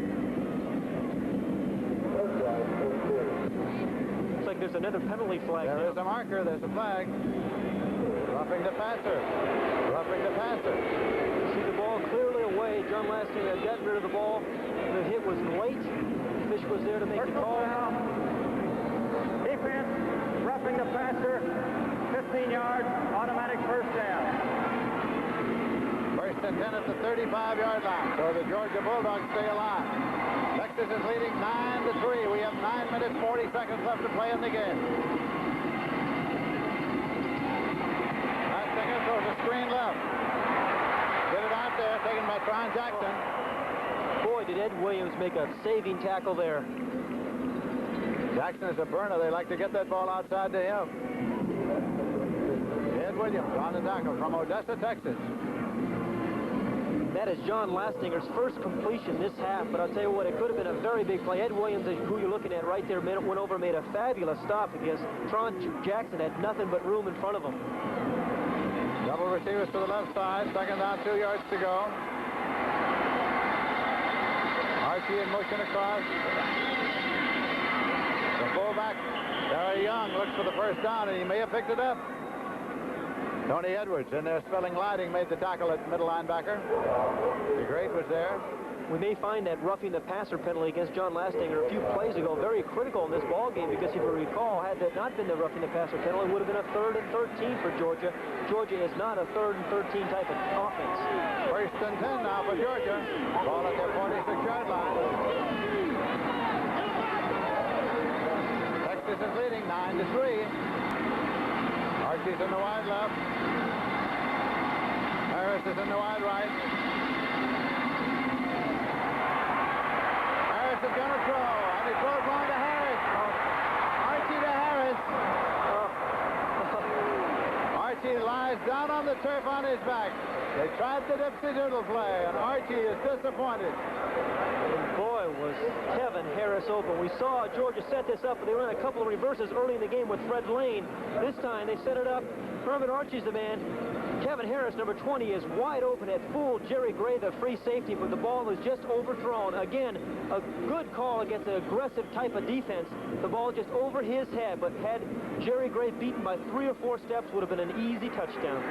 Looks like there's another penalty flag. There now. is a marker. There's a flag. Roughing the passer. Roughing the passer. See the ball clearly away. John Lastinger had gotten rid of the ball. The hit was late. Fish was there to make the call. Defense, roughing the passer, 15 yards, automatic first down. First and 10 at the 35-yard line. So the Georgia Bulldogs stay alive. Texas is leading 9-3. We have 9 minutes, 40 seconds left to play in the game. Lastinger throws a screen left. Get it out there, taken by Tron Jackson. Boy, did Ed Williams make a saving tackle there. Jackson is a burner. They like to get that ball outside to him. Ed Williams on the tackle from Odessa, Texas. That is John Lastinger's first completion this half, but I'll tell you what, it could have been a very big play. Ed Williams, who you're looking at right there, went over and made a fabulous stop against Tron Jackson. Had nothing but room in front of him. Double receivers to the left side. Second down, 2 yards to go. Archie in motion across. The fullback, Barry Young, looks for the first down, and he may have picked it up. Tony Edwards in there spelling lighting made the tackle at middle linebacker. The great was there. We may find that roughing the passer penalty against John Lastinger a few plays ago very critical in this ball game, because if you recall, had that not been the roughing the passer penalty, it would have been a 3rd and 13 for Georgia. Georgia is not a 3rd and 13 type of offense. First and 10 now for Georgia. Ball at their 46-yard line. Texas is leading 9-3. Archie's in the wide left. Harris is in the wide right. Harris is going to throw, and he throws long to Harris. Archie to Harris. Archie lies down on the turf on his back. They tried the dipsy doodle play, and Archie is disappointed. Boy, was Kevin Harris open. We saw Georgia set this up, but they ran a couple of reverses early in the game with Fred Lane. This time they set it up. Herman Archie's the man. Kevin Harris, number 20, is wide open at full. Jerry Gray, the free safety, but the ball was just overthrown. Again, a good call against an aggressive type of defense. The ball just over his head, but had Jerry Gray beaten by 3 or 4 steps, would have been an easy touchdown.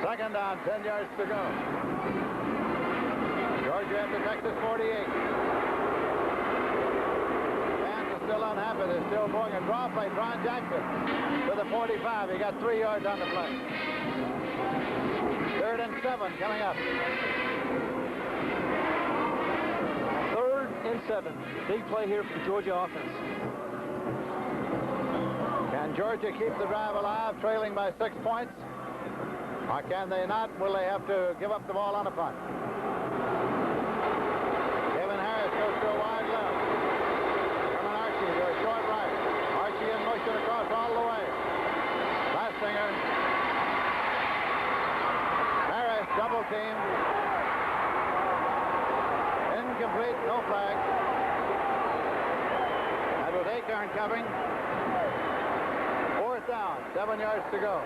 Second down, 10 yards to go. Georgia at the Texas 48. Fans are still unhappy. They're still going. A draw play. Ron Jackson to the 45. He got 3 yards on the play. 3rd and 7 coming up. 3rd and 7. Big play here for the Georgia offense. Can Georgia keep the drive alive, trailing by 6 points? Or can they not? Will they have to give up the ball on a punt? Kevin Harris goes to a wide left. Herman Archie to a short right. Archie in motion across all the way. Lastinger. Harris double team. Incomplete, no flag. That was Acorn covering. 4th down, 7 yards to go.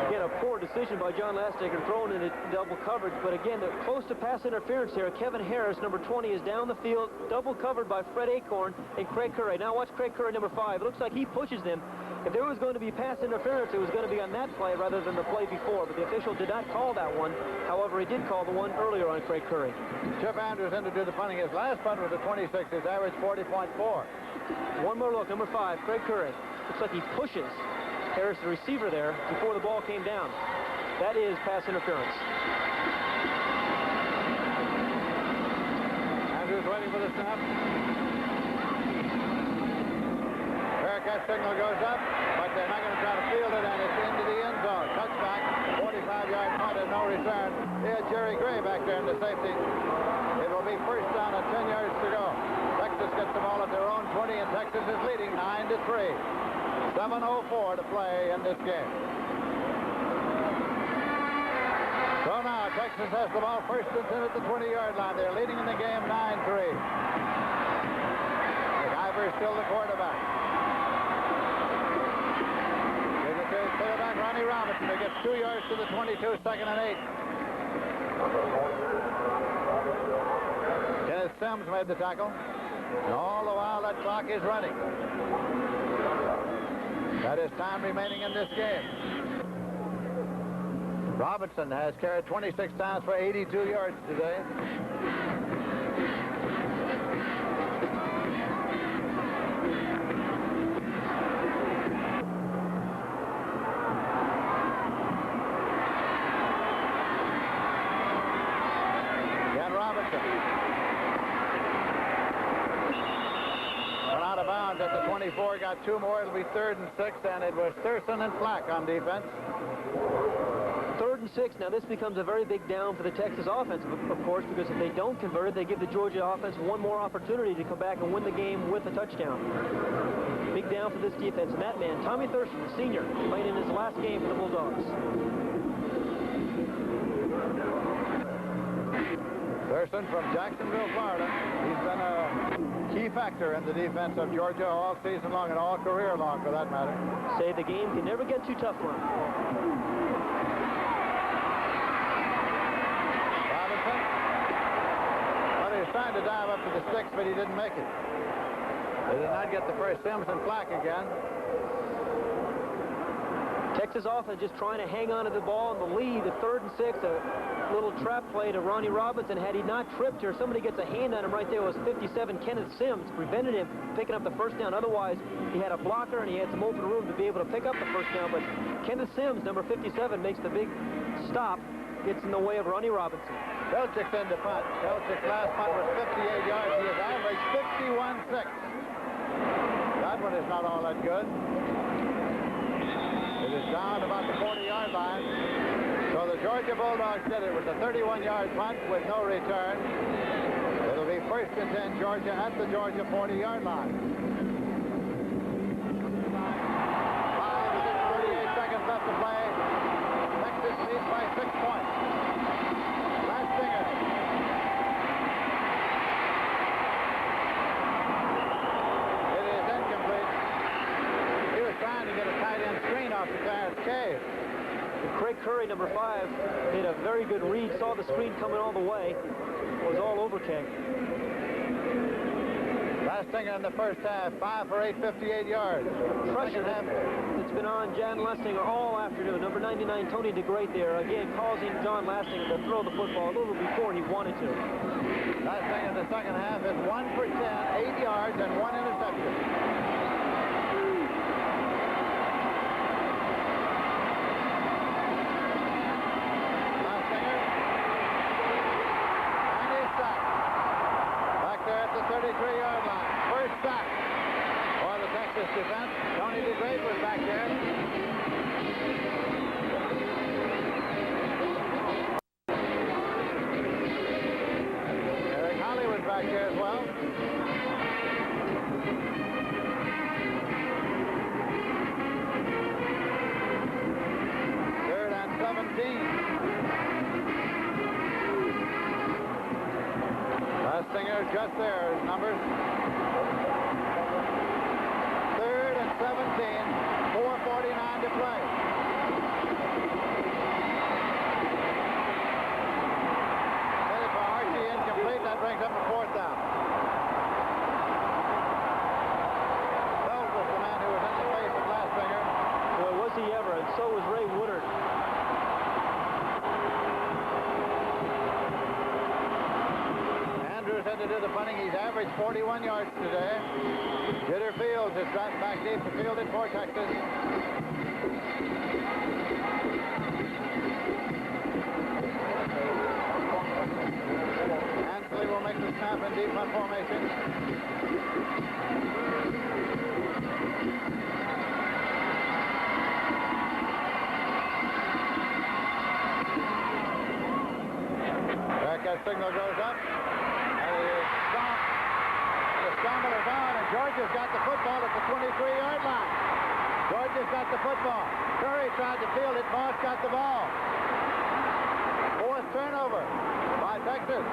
Again, a poor decision by John Lastinger thrown into double coverage, but again, they're close to pass interference here. Kevin Harris, number 20, is down the field, double covered by Fred Acorn and Craig Curry. Now watch Craig Curry, number 5. It looks like he pushes them. If there was going to be pass interference, it was going to be on that play rather than the play before, but the official did not call that one. However, he did call the one earlier on Craig Curry. Chip Andrews in to do the punting. His last punt was a 26. His average 40.4. One more look, number 5, Craig Curry. Looks like he pushes Harris, the receiver, there before the ball came down. That is pass interference. Andrews waiting for the snap. Bearcat signal goes up, but they're not going to try to field it, and it's into the end zone. Touchback, 45-yard punt and no return. Here's Jerry Gray back there in the safety. It will be first down at 10 yards to go. Texas gets the ball at their own 20, and Texas is leading 9-3. 7:04 to play in this game. So now Texas has the ball first and 10 at the 20-yard line. They're leading in the game 9-3. McIver is still the quarterback. Here's the third quarterback, Ronnie Ryan. Robinson, who gets 2 yards to the 22, second and 8. Kenneth Sims made the tackle. And all the while, that clock is running. That is time remaining in this game. Robinson has carried 26 times for 82 yards today. Again, Robinson. Went out of bounds at the 24, got 2 more. It'll be 3rd and 6, and it was Thurston and Flack on defense. 3rd and 6. Now this becomes a very big down for the Texas offense, of course, because if they don't convert it, they give the Georgia offense one more opportunity to come back and win the game with a touchdown. Big down for this defense. And that man, Tommy Thurston, the senior, playing in his last game for the Bulldogs. Thurston from Jacksonville, Florida. He's been a key factor in the defense of Georgia all season long and all career long, for that matter. Say the game can never get too tough for him. Robinson. Well, he was trying to dive up to the 6, but he didn't make it. They did not get the first. Sims and Flack again. Texas offense just trying to hang on to the ball in the lead. The 3rd and 6, a little trap play to Ronnie Robinson. Had he not tripped here, somebody gets a hand on him right there. It was 57 Kenneth Sims, prevented him picking up the first down. Otherwise, he had a blocker and he had some open room to be able to pick up the first down. But Kenneth Sims, number 57, makes the big stop, gets in the way of Ronnie Robinson. Belichick's in the punt. Belichick's last punt was 58 yards. He has averaged 51-6. That one is not all that good. It is down about the 40-yard line. So the Georgia Bulldogs did it with a 31-yard punt with no return. It'll be 1st and 10 Georgia at the Georgia 40-yard line. 5 minutes, 38 seconds left to play. Texas leads by 6 points. Last Singer. It is incomplete. He was trying to get a tight end screen off the Clarence Cade. Craig Curry, number 5, made a very good read, saw the screen coming all the way, was all over King. Last Singer in the first half, 5 for 8, 58 yards. Pressure that's been on Jan Lestinger all afternoon. Number 99, Tony DeGreat there, again causing John Lestinger to throw the football a little before he wanted to. Last Singer in the second half is 1 for 10, 8 yards, and 1 interception. Back there at the 33-yard line. First sack for the Texas defense. Tony DeGreat was back there. Eric Holly was back there as well. Third and 17. Singer just there, his numbers. 3rd and 17, 4:49 to play. Headed for Archie, incomplete. That brings up a 4th down. Wells was the man who was in the face of last Singer. Well, was he ever, and so was Ray Woodard. Had to do the punting. He's averaged 41 yards today. Jitter Fields is dropped back deep to field it for Texas. Ansley will make the snap in deep punt formation. That signal goes up. The scramble is on, and Georgia's got the football at the 23-yard line. Georgia's got the football. Curry tried to field it. Moss got the ball. 4th turnover by Texas.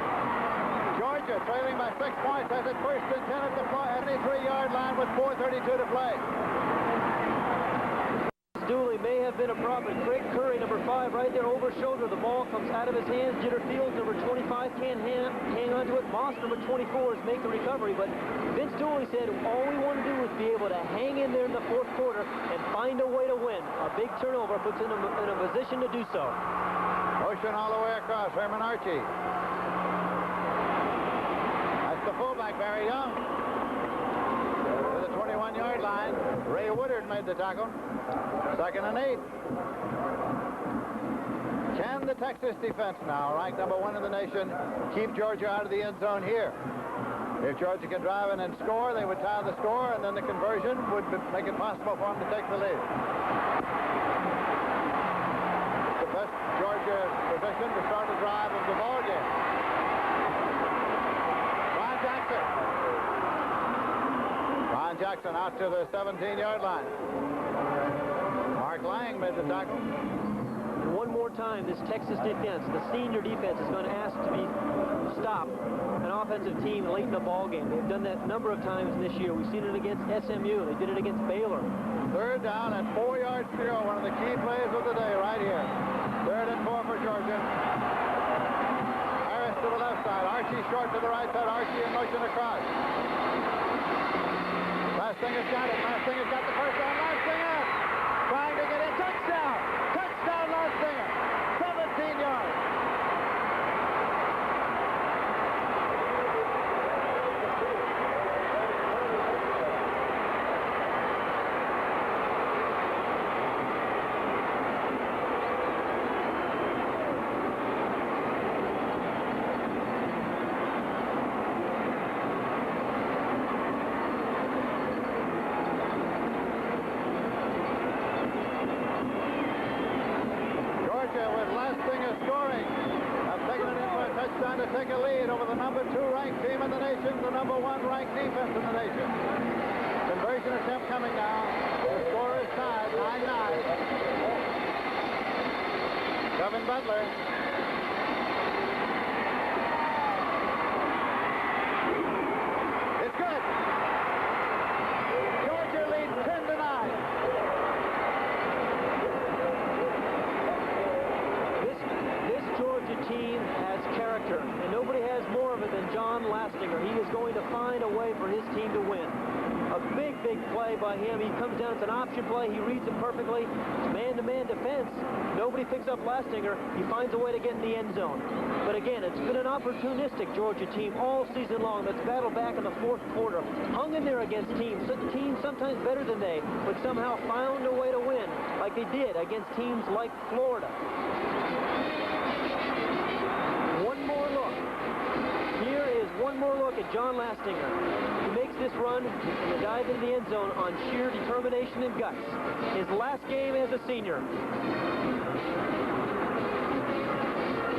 Georgia trailing by 6 points has it 1st and 10 at the 23-yard line with 4:32 to play. Dooley may have been a problem. Craig Curry, number 5, right there over shoulder. The ball comes out of his hands. Jitter Fields, number 25, can't hang on to it. Moss, number 24, is make the recovery. But Vince Dooley said all we want to do is be able to hang in there in the fourth quarter and find a way to win. A big turnover puts him in a position to do so. Motion all the way across. Herman Archie. That's the fullback, Barry Young. To the 21-yard line. Ray Woodard made the tackle. 2nd and 8. Can the Texas defense now, ranked number 1 in the nation, keep Georgia out of the end zone here? If Georgia can drive in and score, they would tie the score, and then the conversion would make it possible for them to take the lead. The best Georgia position to start the drive of the ball game. Ron Jackson out to the 17-yard line. Mark Lang made the tackle. One more time, this Texas defense, the senior defense, is going to ask to stop an offensive team late in the ball game. They've done that a number of times this year. We've seen it against SMU. They did it against Baylor. 3rd down and 4 yards to go. One of the key plays of the day right here. 3rd and 4 for Georgia. Harris to the left side. Archie short to the right side. Archie in motion across. Lastinger's got it. Lastinger's got the first down. Lastinger trying to get in. Touchdown! Touchdown, Lastinger! 17 yards. To take a lead over the number 2 ranked team in the nation, the number 1 ranked defense in the nation. Conversion attempt coming now. The score is tied, 9-9. Kevin Butler. It's good. Georgia leads 10-9. This Georgia team has character, and nobody has more of it than John Lastinger. He is going to find a way for his team to win. A big play by him. He comes down, it's an option play. He reads it perfectly. It's man-to-man defense. Nobody picks up Lastinger. He finds a way to get in the end zone. But again, it's been an opportunistic Georgia team all season long that's battled back in the fourth quarter. Hung in there against teams sometimes better than they, but somehow found a way to win, like they did against teams like Florida. One more look at John Lastinger. He makes this run and the dive into the end zone on sheer determination and guts. His last game as a senior.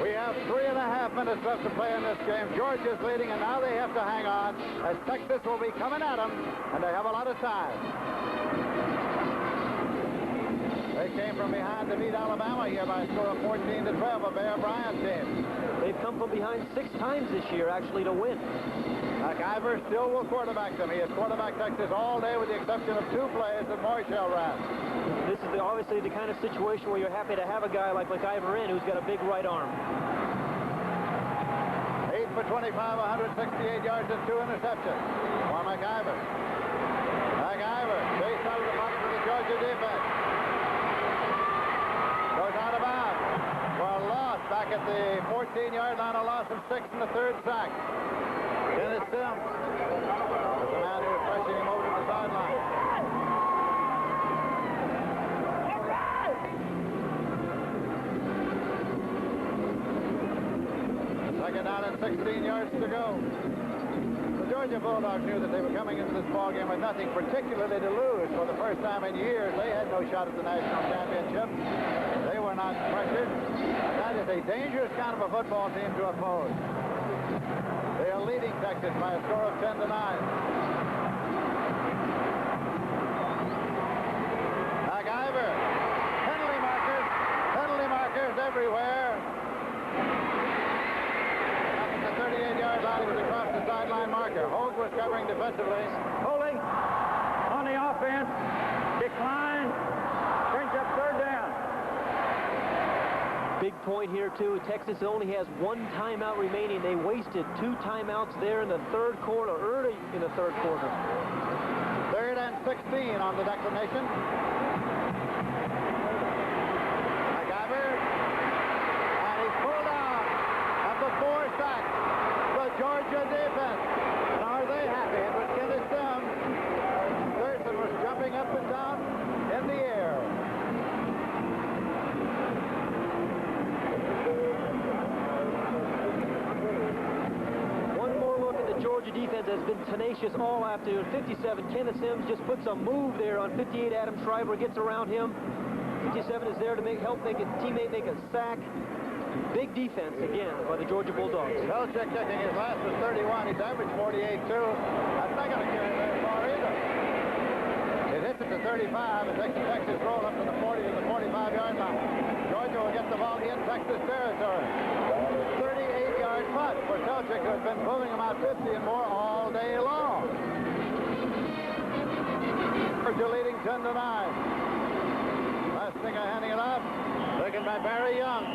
We have 3.5 minutes left to play in this game. Georgia's leading, and now they have to hang on as Texas will be coming at them, and they have a lot of time. They came from behind to beat Alabama here by a score of 14-12, a Bear Bryant team. They've come from behind 6 times this year, actually, to win. McIver still will quarterback them. He has quarterbacked Texas all day with the exception of 2 plays that Marshall ran. This is obviously the kind of situation where you're happy to have a guy like McIver in who's got a big right arm. 8 for 25, 168 yards and 2 interceptions for McIver. McIver chased out of the pocket of the Georgia defense. Goes out of bounds for a loss back at the 14-yard line, a loss of 6 in the 3rd sack. Dennis Sims was the man who was pressing him over to the sideline. Second down and 16 yards to go. The Georgia Bulldogs knew that they were coming into this ballgame with nothing particularly to lose. For the first time in years, they had no shot at the national championship. They were not pressured. That is a dangerous kind of a football team to oppose. They are leading Texas by a score of 10-9. McIver. Penalty markers everywhere. Up at the 38-yard line, he was across the sideline marker. Hogue was covering defensively. Holding on the offense. Decline. Brings up big point here, too. Texas only has 1 timeout remaining. They wasted 2 timeouts there in the third quarter, early in the third quarter. 3rd and 16 on the declination. McIver, and he's pulled out of the 4 sacks. The Georgia defense. And are they happy? It was Kenneth Sims. Thurston was jumping up and down in the air. Georgia defense has been tenacious all afternoon. 57, Kenneth Sims just puts a move there on 58. Adam Schreiber gets around him. 57 is there to help make a teammate make a sack. Big defense again by the Georgia Bulldogs. Belichick kicking his last was 31. He's averaged 48 too. That's not going to carry very far either. It hits it to 35 and takes the Texas roll up to the 40 to the 45-yard line. Georgia will get the ball in Texas territory. 38-yard putt for Belichick, who has been pulling them out 50 and more all day long. Georgia leading 10-9. Lastinger handing it off. Taken by Barry Young.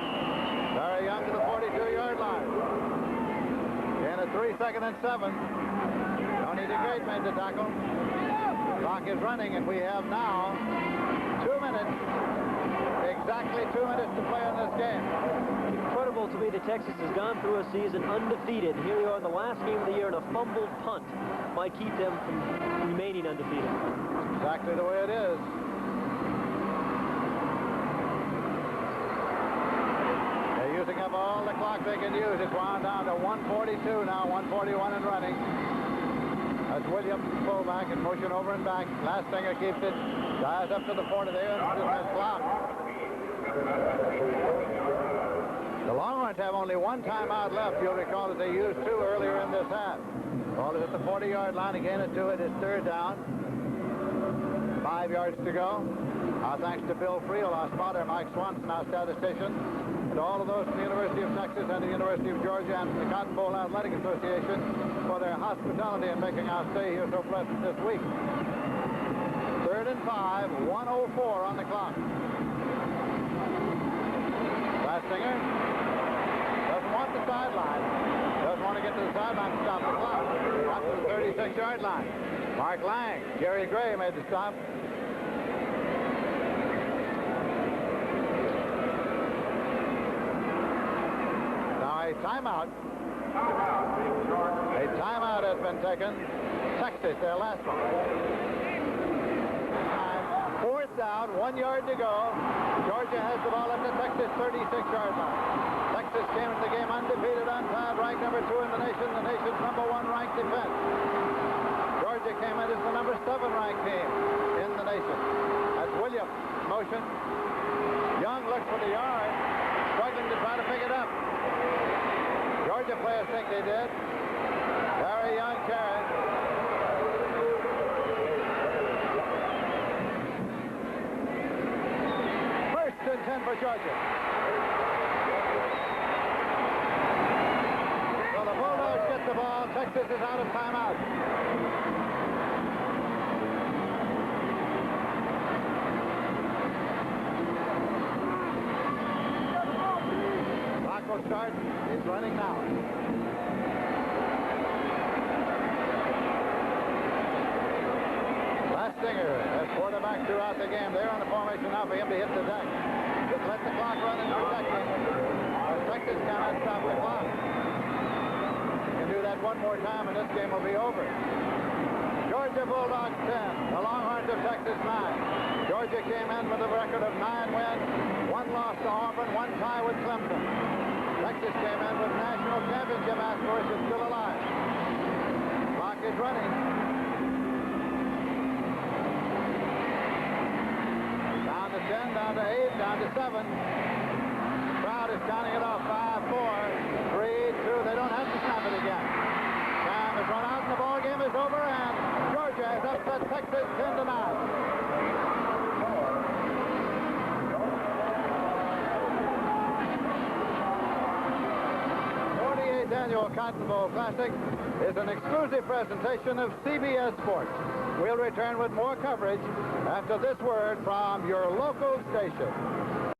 Barry Young to the 42-yard line. And a 3-second and 7. Tony DeGreat made the tackle. Clock is running, and we have now 2 minutes. Exactly 2 minutes to play in this game. Incredible to me that Texas has gone through a season undefeated. Here we are in the last game of the year, and a fumbled punt might keep them from remaining undefeated. Exactly the way it is. They're using up all the clock they can use. It's wound down to 1:42 now, 1:41 and running. That's Williams, fullback, in motion over and back. Lastinger keeps it. Dives up to the 40 there. It's clock. The Longhorns have only 1 timeout left. You'll recall that they used 2 earlier in this half. Ball is at the 40-yard line. Again at 2. It is 3rd down. 5 yards to go. Our thanks to Bill Friel, our spotter, Mike Swanson, our statistician, and all of those from the University of Texas and the University of Georgia and the Cotton Bowl Athletic Association for their hospitality in making our stay here so pleasant this week. 3rd and 5, 1:04 on the clock. Lastinger doesn't want the sideline. Doesn't want to get to the sideline to stop the clock. Up to the 36-yard line. Mark Lang, Gary Gray made the stop. Now a timeout. A timeout has been taken. Texas, their last one. 4th down, 1 yard to go. Georgia has the ball at the Texas 36-yard line. Texas came into the game undefeated, untied, ranked number 2 in the nation's number 1 ranked defense. Georgia came in as the number 7 ranked team in the nation. That's Williams, motion. Young looks for the yard, struggling to try to pick it up. Georgia players think they did. Barry Young carries. First and 10 for Georgia. So the Bulldogs get the ball. Texas is out of timeout. Clock will start. It's running now. Lastinger has quarterback throughout the game. They're on the formation now for him to hit the deck. Just let the clock run and protect him. Texas cannot stop the clock. You can do that one more time and this game will be over. Georgia Bulldogs 10. The Longhorns of Texas 9. Georgia came in with a record of 9 wins, 1 loss to Auburn, 1 tie with Clemson. Texas came in with national championship aspirations still alive. Clock is running. Down to 10, down to 8, down to 7. Crowd is counting it off. 5, 4, 3, 2. They don't have to snap it again. Time is run out and the ball game is over, and Georgia has upset Texas 10-9. 48th Annual Cotton Bowl Classic is an exclusive presentation of CBS Sports. We'll return with more coverage after this word from your local station.